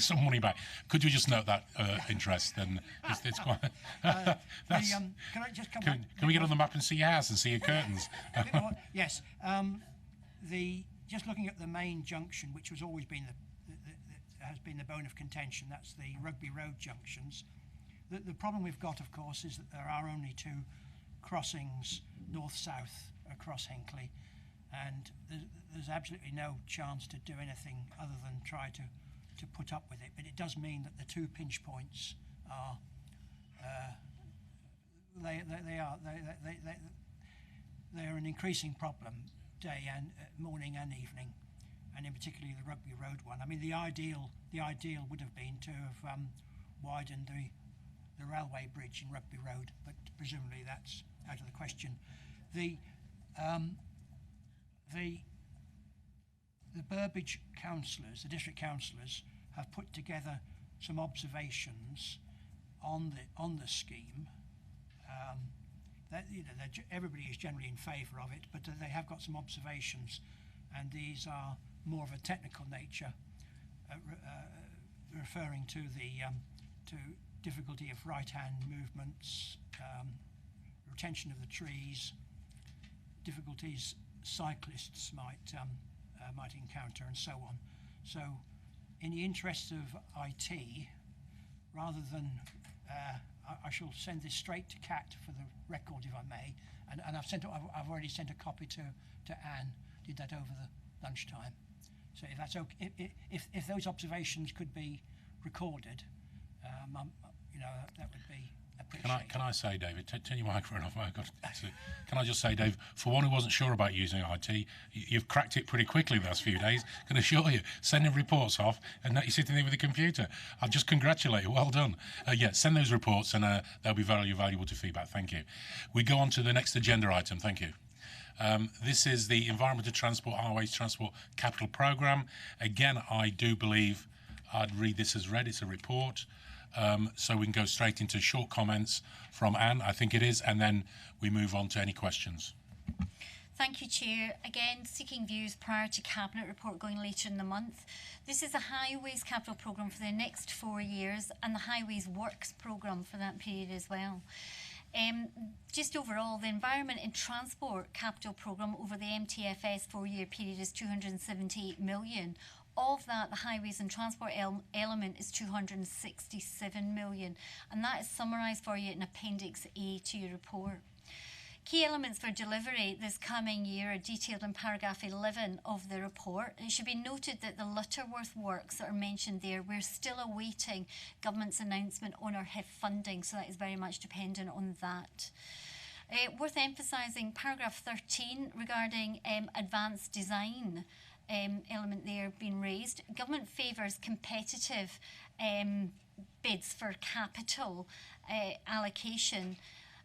some money back. Could you just note that interest? Then it's quite. Can I just come back? Can we get on the map and see your house and see your curtains? Yes. Just looking at the main junction, which has always been has been the bone of contention. That's the Rugby Road junctions. the problem we've got, of course, is that there are only 2 crossings north-south across Hinckley, and there's absolutely no chance to do anything other than try to put up with it. But it does mean that the 2 pinch points are they are an increasing problem day and morning and evening, and in particularly the Rugby Road one. I mean, the ideal would have been to have widened the railway bridge in Rugby Road, but presumably that's out of the question. The Burbage councillors, the district councillors, have put together some observations on the scheme. Everybody is generally in favour of it, but they have got some observations, and these are more of a technical nature, referring to the to difficulty of right-hand movements, retention of the trees, difficulties cyclists might encounter, and so on. So, in the interest of IT, rather than I shall send this straight to Kat for the record, if I may, and I've already sent a copy to Anne. Did that over the lunchtime. So if that's okay, if those observations could be recorded, that would be appreciated. Can I say, David, turn your microphone off. Can I just say, Dave, for one who wasn't sure about using IT, you've cracked it pretty quickly the last few days. Can assure you, sending reports off, and now you're sitting there with a computer. I'll just congratulate you. Well done. Send those reports, and they'll be very valuable to feedback. Thank you. We go on to the next agenda item. Thank you. This is the Environmental Transport Highways Transport Capital Programme. Again, I do believe I'd read this as read. It's a report. So we can go straight into short comments from Anne, I think it is, and then we move on to any questions. Thank you, Chair. Again, seeking views prior to Cabinet report going later in the month. This is a Highways Capital Programme for the next 4 years, and the Highways Works Programme for that period as well. Just overall, the Environment and Transport Capital Programme over the MTFS 4-year period is 278 million. Of that, the Highways and Transport element is 267 million, and that is summarised for you in Appendix A to your report. Key elements for delivery this coming year are detailed in paragraph 11 of the report. It should be noted that the Lutterworth works that are mentioned there, we're still awaiting government's announcement on our HIF funding, so that is very much dependent on that. Worth emphasising paragraph 13 regarding advanced design element there being raised. Government favours competitive bids for capital allocation.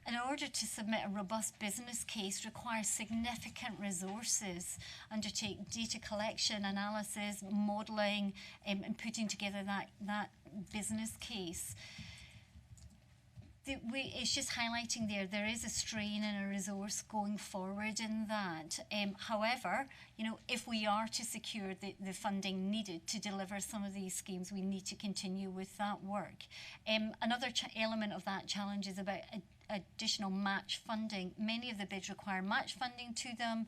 In order to submit a robust business case requires significant resources, undertake data collection, analysis, modelling, and putting together that business case. It's just highlighting there is a strain and a resource going forward in that. However, if we are to secure the funding needed to deliver some of these schemes, we need to continue with that work. Another element of that challenge is about additional match funding. Many of the bids require match funding to them.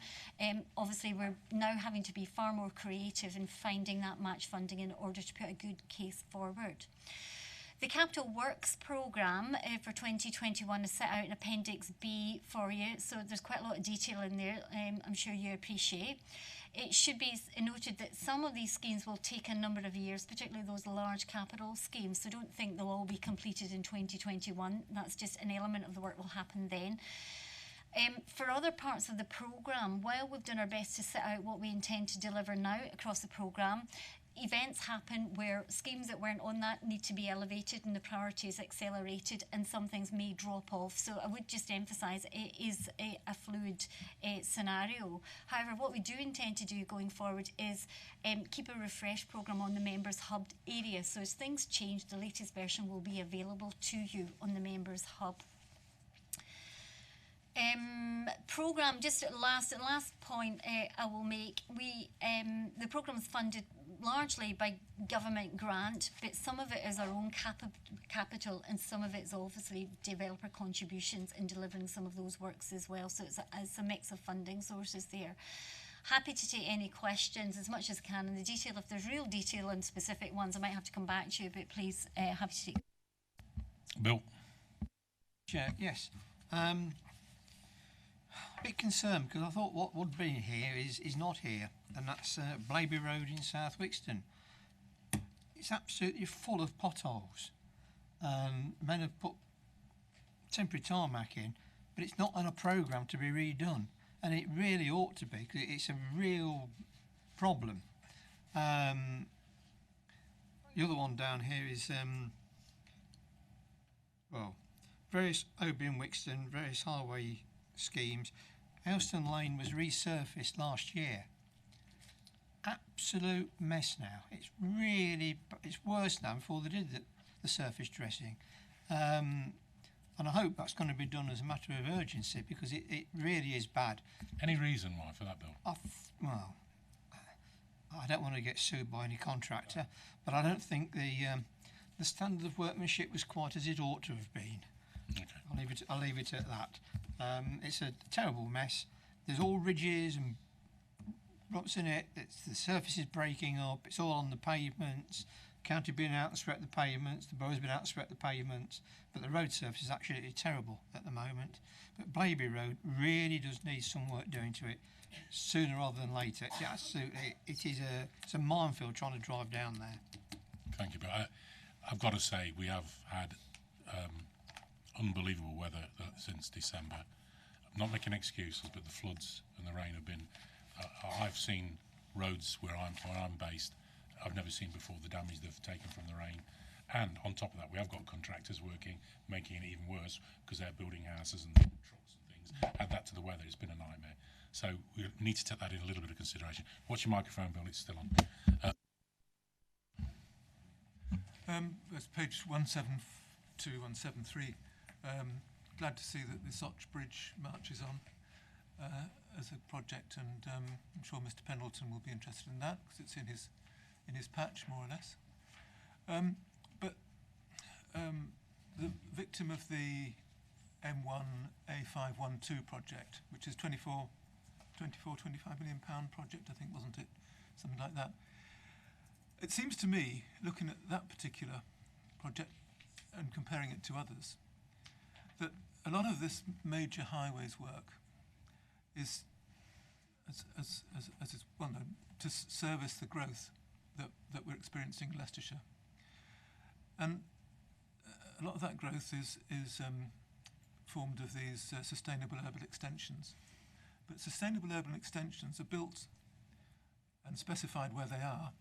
Obviously, we're now having to be far more creative in finding that match funding in order to put a good case forward. The Capital Works Programme for 2021 is set out in Appendix B for you, so there's quite a lot of detail in there, I'm sure you appreciate. It should be noted that some of these schemes will take a number of years, particularly those large capital schemes, so don't think they'll all be completed in 2021. That's just an element of the work will happen then. For other parts of the programme, while we've done our best to set out what we intend to deliver now across the programme, events happen where schemes that weren't on that need to be elevated and the priority is accelerated, and some things may drop off. So I would just emphasise it is a fluid scenario. However, what we do intend to do going forward is keep a refresh programme on the Members Hub area. So as things change, the latest version will be available to you on the Members Hub. Programme, just last point I will make, the programme is funded largely by government grant, but some of it is our own capital and some of it is obviously developer contributions in delivering some of those works as well, so it's a mix of funding sources there. Happy to take any questions as much as I can in the detail. If there's real detail on specific ones, I might have to come back to you, but please, happy to take. Bill? Chair, yes. A bit concerned because I thought what would be here is not here, and that's Blaby Road in South Wixton. It's absolutely full of potholes. Men have put temporary tarmac in, but it's not on a programme to be redone, and it really ought to be because it's a real problem. The other one down here is various OB in Wixton, various highway schemes. Helston Lane was resurfaced last year. Absolute mess now. It's worse now before they did the surface dressing. And I hope that's going to be done as a matter of urgency because it really is bad. Any reason why for that, Bill? I don't want to get sued by any contractor, but I don't think the standard of workmanship was quite as it ought to have been. Okay. I'll leave it at that. It's a terrible mess. There's all ridges and rocks in it. The surface is breaking up. It's all on the pavements. County been out and swept the pavements. The borough's been out and swept the pavements. But the road surface is absolutely terrible at the moment. But Blaby Road really does need some work doing to it sooner rather than later. Yeah, absolutely. It's a minefield trying to drive down there. Thank you, Bill. I've got to say we have had unbelievable weather since December. I'm not making excuses, but the floods and the rain have been. I've seen roads where I'm based. I've never seen before the damage they've taken from the rain. And on top of that, we have got contractors working, making it even worse because they're building houses and trucks and things. Add that to the weather, it's been a nightmare. So we need to take that in a little bit of consideration. Watch your microphone, Bill, it's still on. That's page 172, 173. Glad to see that the Soch Bridge march is on as a project, and I'm sure Mr. Pendleton will be interested in that because it's in his patch, more or less. But the victim of the M1A512 project, which is 25 million pound project, I think, wasn't it? Something like that. It seems to me, looking at that particular project and comparing it to others, that a lot of this major highways work is, as is well known, to service the growth that we're experiencing in Leicestershire. And a lot of that growth is formed of these sustainable urban extensions. But sustainable urban extensions are built and specified where they are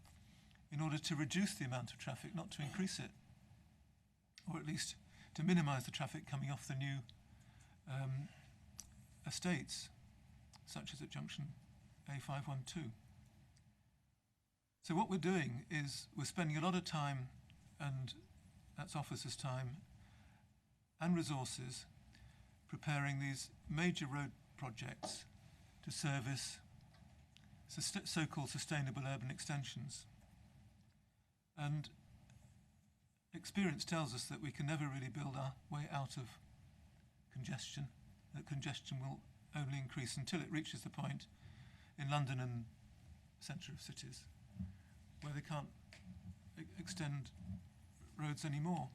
in order to reduce the amount of traffic, not to increase it, or at least to minimise the traffic coming off the new estates, such as at junction A512. So what we're doing is we're spending a lot of time, and that's officers' time and resources, preparing these major road projects to service so-called sustainable urban extensions. And experience tells us that we can never really build our way out of congestion, that congestion will only increase until it reaches the point in London and the centre of cities where they can't extend roads anymore.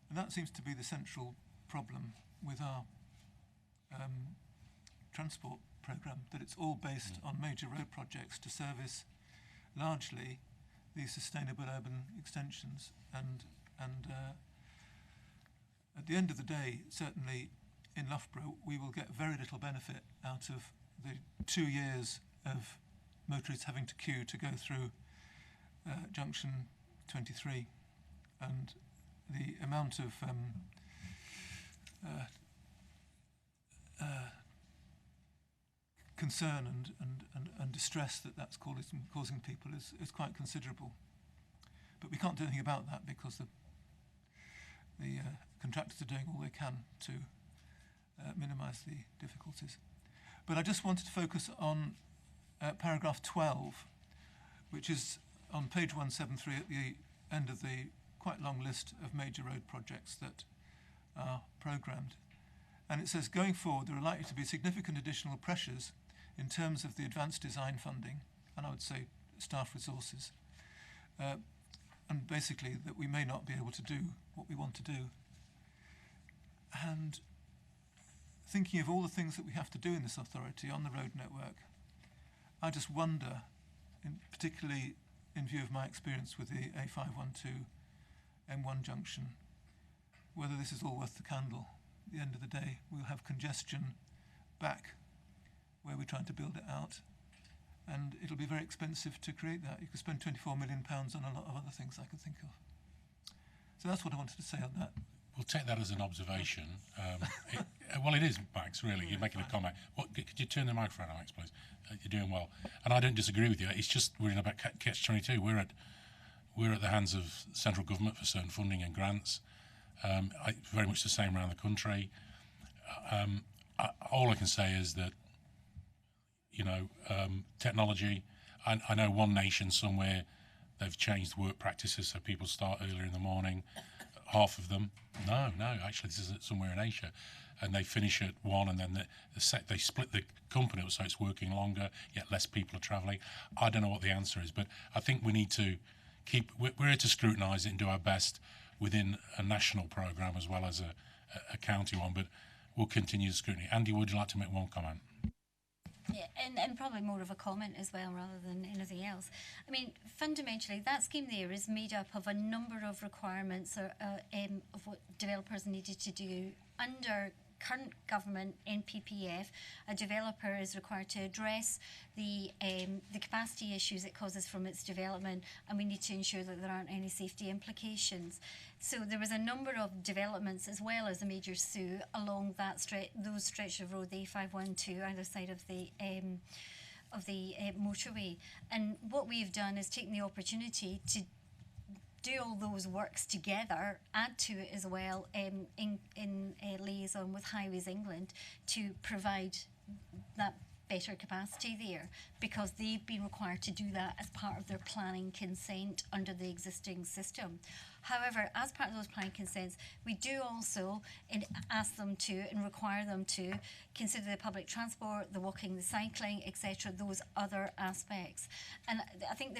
And that seems to be the central problem with our transport programme, that it's all based on major road projects to service largely these sustainable urban extensions, and at the end of the day, certainly in Loughborough, we will get very little benefit out of the 2 years of motorists having to queue to go through junction 23, and the amount of concern and distress that's causing people is quite considerable. But we can't do anything about that because the contractors are doing all they can to minimise the difficulties. But I just wanted to focus on paragraph 12, which is on page 173 at the end of the quite long list of major road projects that are programmed. And it says, going forward, there are likely to be significant additional pressures in terms of the advanced design funding, and I would say staff resources, and basically that we may not be able to do what we want to do. And thinking of all the things that we have to do in this authority on the road network, I just wonder, particularly in view of my experience with the A512 M1 junction, whether this is all worth the candle. At the end of the day, we'll have congestion back where we're trying to build it out, and it'll be very expensive to create that. You could spend £24 million on a lot of other things I could think of. So that's what I wanted to say on that. We'll take that as an observation. Well, it is, Max, really. You're making a comment. Could you turn the microphone on, Max, please? You're doing well. And I don't disagree with you. It's just we're in about catch-22. We're at the hands of central government for certain funding and grants. Very much the same around the country. All I can say is that, technology, I know one nation somewhere, they've changed work practices so people start earlier in the morning. Half of them, no, actually this is somewhere in Asia, and they finish at 1, and then they split the company so it's working longer, yet less people are travelling. I don't know what the answer is, but I think we need to we're here to scrutinise it and do our best within a national programme as well as a county one, but we'll continue the scrutiny. Andy, would you like to make one comment? Yeah, and probably more of a comment as well rather than anything else. I mean, fundamentally, that scheme there is made up of a number of requirements of what developers needed to do. Under current government NPPF, a developer is required to address the capacity issues it causes from its development, and we need to ensure that there aren't any safety implications. So there was a number of developments as well as a major SU along those stretch of road, the A512, either side of the motorway. And what we've done is taken the opportunity to do all those works together, add to it as well in liaison with Highways England to provide that better capacity there, because they've been required to do that as part of their planning consent under the existing system. However, as part of those planning consents, we do also ask them to and require them to consider the public transport, the walking, the cycling, etc., those other aspects. And I think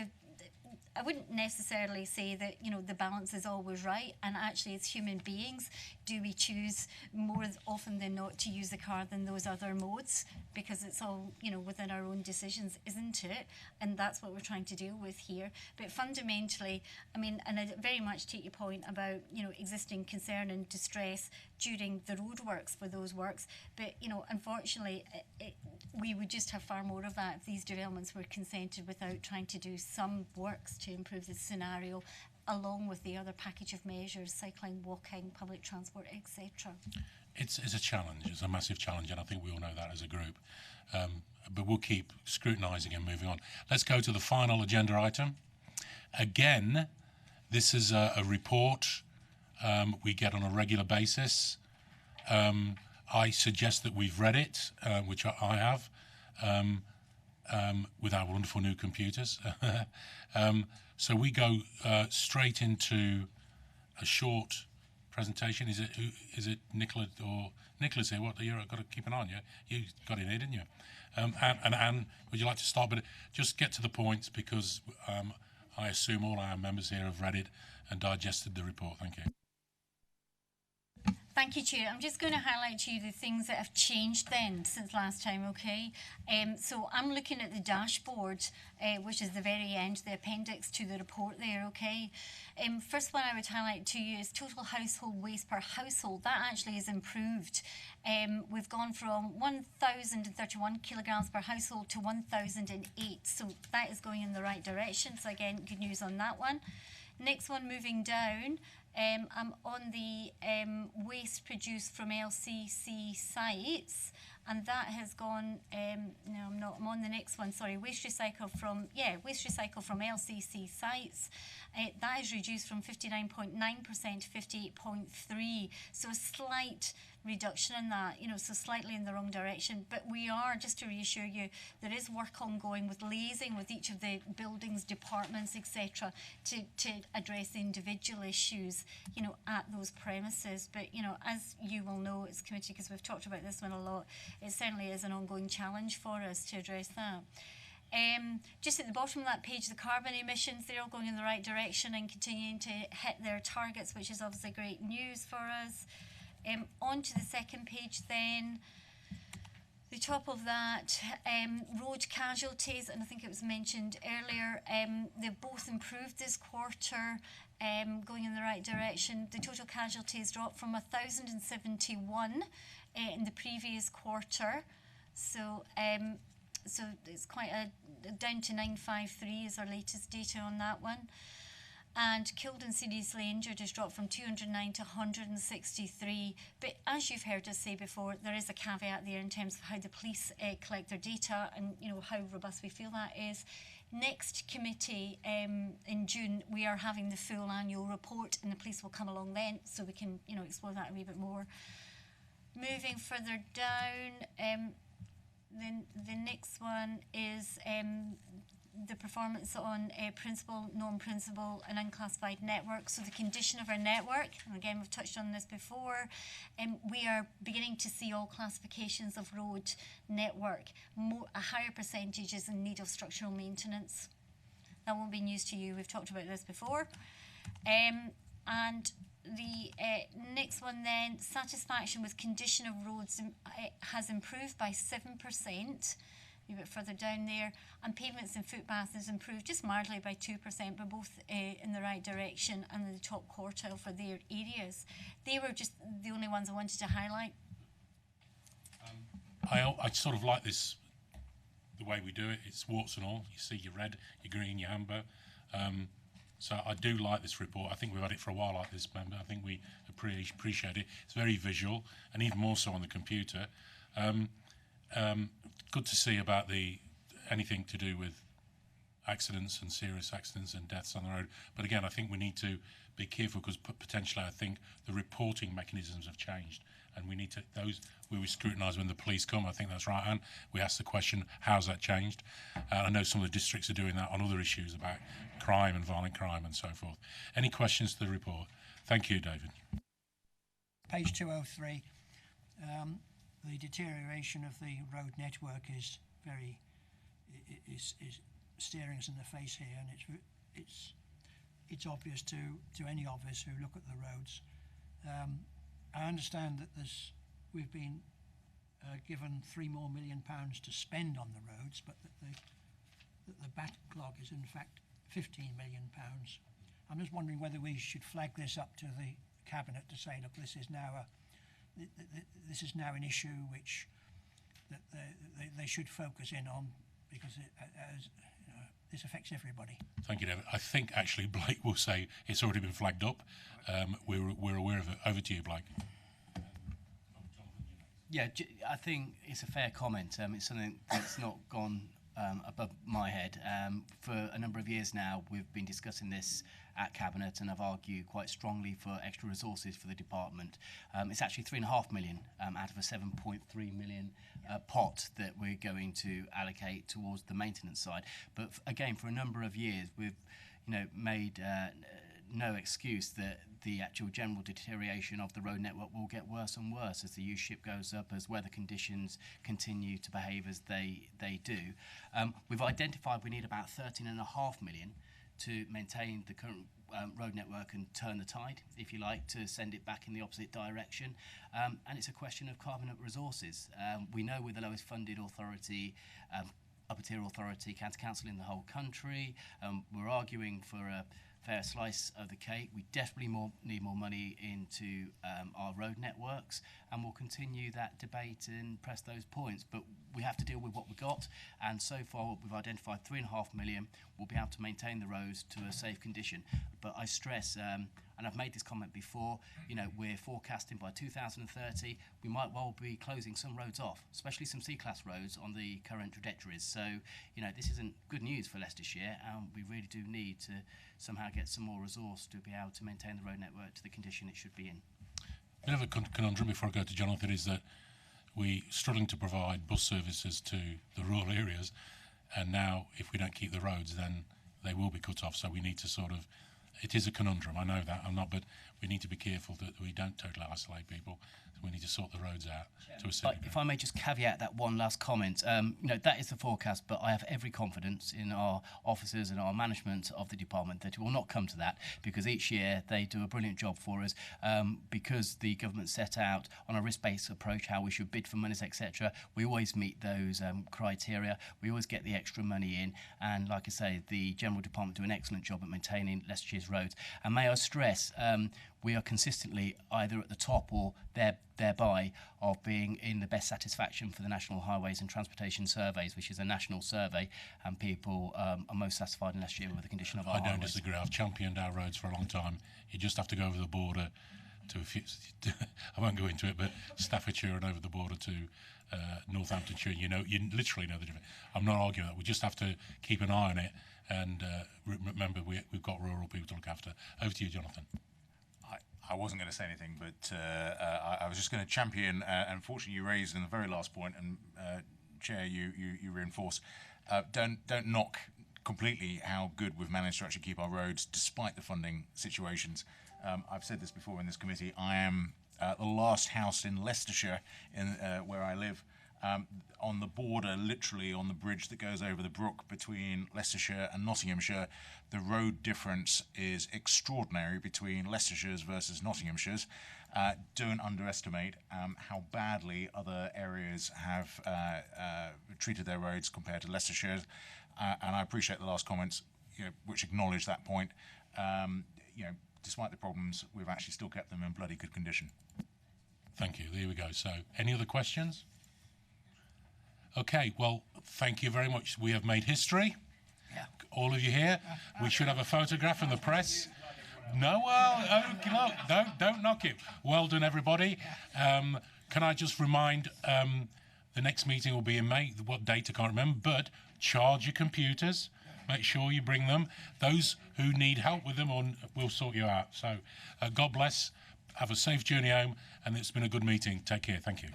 I wouldn't necessarily say that, the balance is always right, and actually as human beings, do we choose more often than not to use the car than those other modes, because it's all, within our own decisions, isn't it? And that's what we're trying to deal with here. But fundamentally, I mean, and I very much take your point about, existing concern and distress during the roadworks for those works, but, unfortunately, we would just have far more of that if these developments were consented without trying to do some works to improve the scenario, along with the other package of measures, cycling, walking, public transport, etc. It's a challenge. It's a massive challenge, and I think we all know that as a group. But we'll keep scrutinising and moving on. Let's go to the final agenda item. Again, this is a report we get on a regular basis. I suggest that we've read it, which I have, with our wonderful new computers. So we go straight into a short presentation. Is it Nicola or Nicola's here? What you've got to keep an eye on you. You got in here, didn't you? And Anne, would you like to start? But just get to the points, because I assume all our members here have read it and digested the report. Thank you. Thank you, Chair. I'm just going to highlight to you the things that have changed then since last time, okay? So I'm looking at the dashboard, which is the very end, the appendix to the report there, okay? First one I would highlight to you is total household waste per household. That actually has improved. We've gone from 1,031 kilograms per household to 1,008. So that is going in the right direction. So again, good news on that one. Next one, moving down, I'm on the waste produced from LCC sites, and that has gone, no, I'm on the next one, sorry, waste recycle from LCC sites. That is reduced from 59.9% to 58.3%, so a slight reduction in that, so slightly in the wrong direction. But we are, just to reassure you, there is work ongoing with liaising with each of the buildings, departments, etc., to address the individual issues, at those premises. But, as you will know, as a committee, because we've talked about this one a lot, it certainly is an ongoing challenge for us to address that. Just at the bottom of that page, the carbon emissions, they're all going in the right direction and continuing to hit their targets, which is obviously great news for us. On to the second page then. The top of that, road casualties, and I think it was mentioned earlier, they've both improved this quarter, going in the right direction. The total casualties dropped from 1,071 in the previous quarter. So it's quite down to 953 is our latest data on that one. And killed and seriously injured has dropped from 209 to 163. But as you've heard us say before, there is a caveat there in terms of how the police collect their data and how robust we feel that is. Next committee in June, we are having the full annual report, and the police will come along then, so we can explore that a wee bit more. Moving further down, then the next one is the performance on principal, non-principal and unclassified networks. So the condition of our network, and again we've touched on this before, we are beginning to see all classifications of road network, a higher percentage is in need of structural maintenance. That won't be news to you, we've talked about this before. And the next one then, satisfaction with condition of roads has improved by 7%. A bit further down there, and pavements and footpaths has improved just marginally by 2%, but both in the right direction and in the top quartile for their areas. They were just the only ones I wanted to highlight. I sort of like this, the way we do it. It's warts and all. You see your red, your green, your amber. So I do like this report. I think we've had it for a while like this, member. I think we appreciate it. It's very visual, and even more so on the computer. Good to see about anything to do with accidents and serious accidents and deaths on the road. But again, I think we need to be careful because potentially I think the reporting mechanisms have changed, and we need to we will scrutinise when the police come. I think that's right, and we ask the question, how's that changed? I know some of the districts are doing that on other issues about crime and violent crime and so forth. Any questions to the report? Thank you, David. Page 203. The deterioration of the road network is staring us in the face here, and it's obvious to any of us who look at the roads. I understand that we've been given £3 more million to spend on the roads, but that the backlog is in fact £15 million. I'm just wondering whether we should flag this up to the Cabinet to say, look, this is now an issue which they should focus in on, because this affects everybody. Thank you, David. I think actually Blake will say it's already been flagged up. We're aware of it. Over to you, Blake. Yeah, I think it's a fair comment. It's something that's not gone above my head. For a number of years now, we've been discussing this at Cabinet, and I've argued quite strongly for extra resources for the department. It's actually £3.5 million out of a £7.3 million pot that we're going to allocate towards the maintenance side. But again, for a number of years, we've made no excuse that the actual general deterioration of the road network will get worse and worse as the use-ship goes up, as weather conditions continue to behave as they do. We've identified we need about £13.5 million to maintain the current road network and turn the tide, if you like, to send it back in the opposite direction. And it's a question of carving up resources. We know we're the lowest funded authority, upper tier authority, county council in the whole country. We're arguing for a fair slice of the cake. We desperately need more money into our road networks, and we'll continue that debate and press those points. But we have to deal with what we've got, and so far we've identified £3.5 million. We'll be able to maintain the roads to a safe condition. But I stress, and I've made this comment before, we're forecasting by 2030 we might well be closing some roads off, especially some C-class roads on the current trajectories. So, this isn't good news for Leicestershire, and we really do need to somehow get some more resource to be able to maintain the road network to the condition it should be in. A bit of a conundrum before I go to Jonathan is that we're struggling to provide bus services to the rural areas, and now if we don't keep the roads, then they will be cut off. So we need to it is a conundrum, I know that, but we need to be careful that we don't totally isolate people. We need to sort the roads out to a certain But if I may just caveat that one last comment, you know, that is the forecast, but I have every confidence in our officers and our management of the department that it will not come to that, because each year they do a brilliant job for us, because the government set out on a risk-based approach how we should bid for monies, etc. We always meet those criteria. We always get the extra money in, and like I say, the General Department do an excellent job at maintaining Leicestershire's roads. And may I stress, we are consistently either at the top or thereby of being in the best satisfaction for the National Highways and Transportation Surveys, which is a national survey, and people are most satisfied in Leicestershire with the condition of our highways. I don't disagree. I've championed our roads for a long time. You just have to go over the border to a few, I won't go into it, but Staffordshire and over the border to Northamptonshire. You know, you literally know the difference. I'm not arguing that. We just have to keep an eye on it, and remember we've got rural people to look after. Over to you, Jonathan. I wasn't going to say anything, but I was just going to champion, unfortunately you raised in the very last point, and Chair, you reinforce, don't knock completely how good we've managed to actually keep our roads despite the funding situations. I've said this before in this committee, I am the last house in Leicestershire where I live, on the border, literally on the bridge that goes over the brook between Leicestershire and Nottinghamshire. The road difference is extraordinary between Leicestershire's versus Nottinghamshire's. Don't underestimate how badly other areas have treated their roads compared to Leicestershire's. And I appreciate the last comments, you know, which acknowledge that point. You know, despite the problems, we've actually still kept them in bloody good condition. Thank you. There we go. So, any other questions? Okay, well, thank you very much. We have made history. Yeah. All of you here. We should have a photograph in the press. No, well, don't knock it. Well done, everybody. Can I just remind, the next meeting will be in May. What date, I can't remember, but charge your computers. Make sure you bring them. Those who need help with them, we'll sort you out. So, God bless. Have a safe journey home, and it's been a good meeting. Take care. Thank you.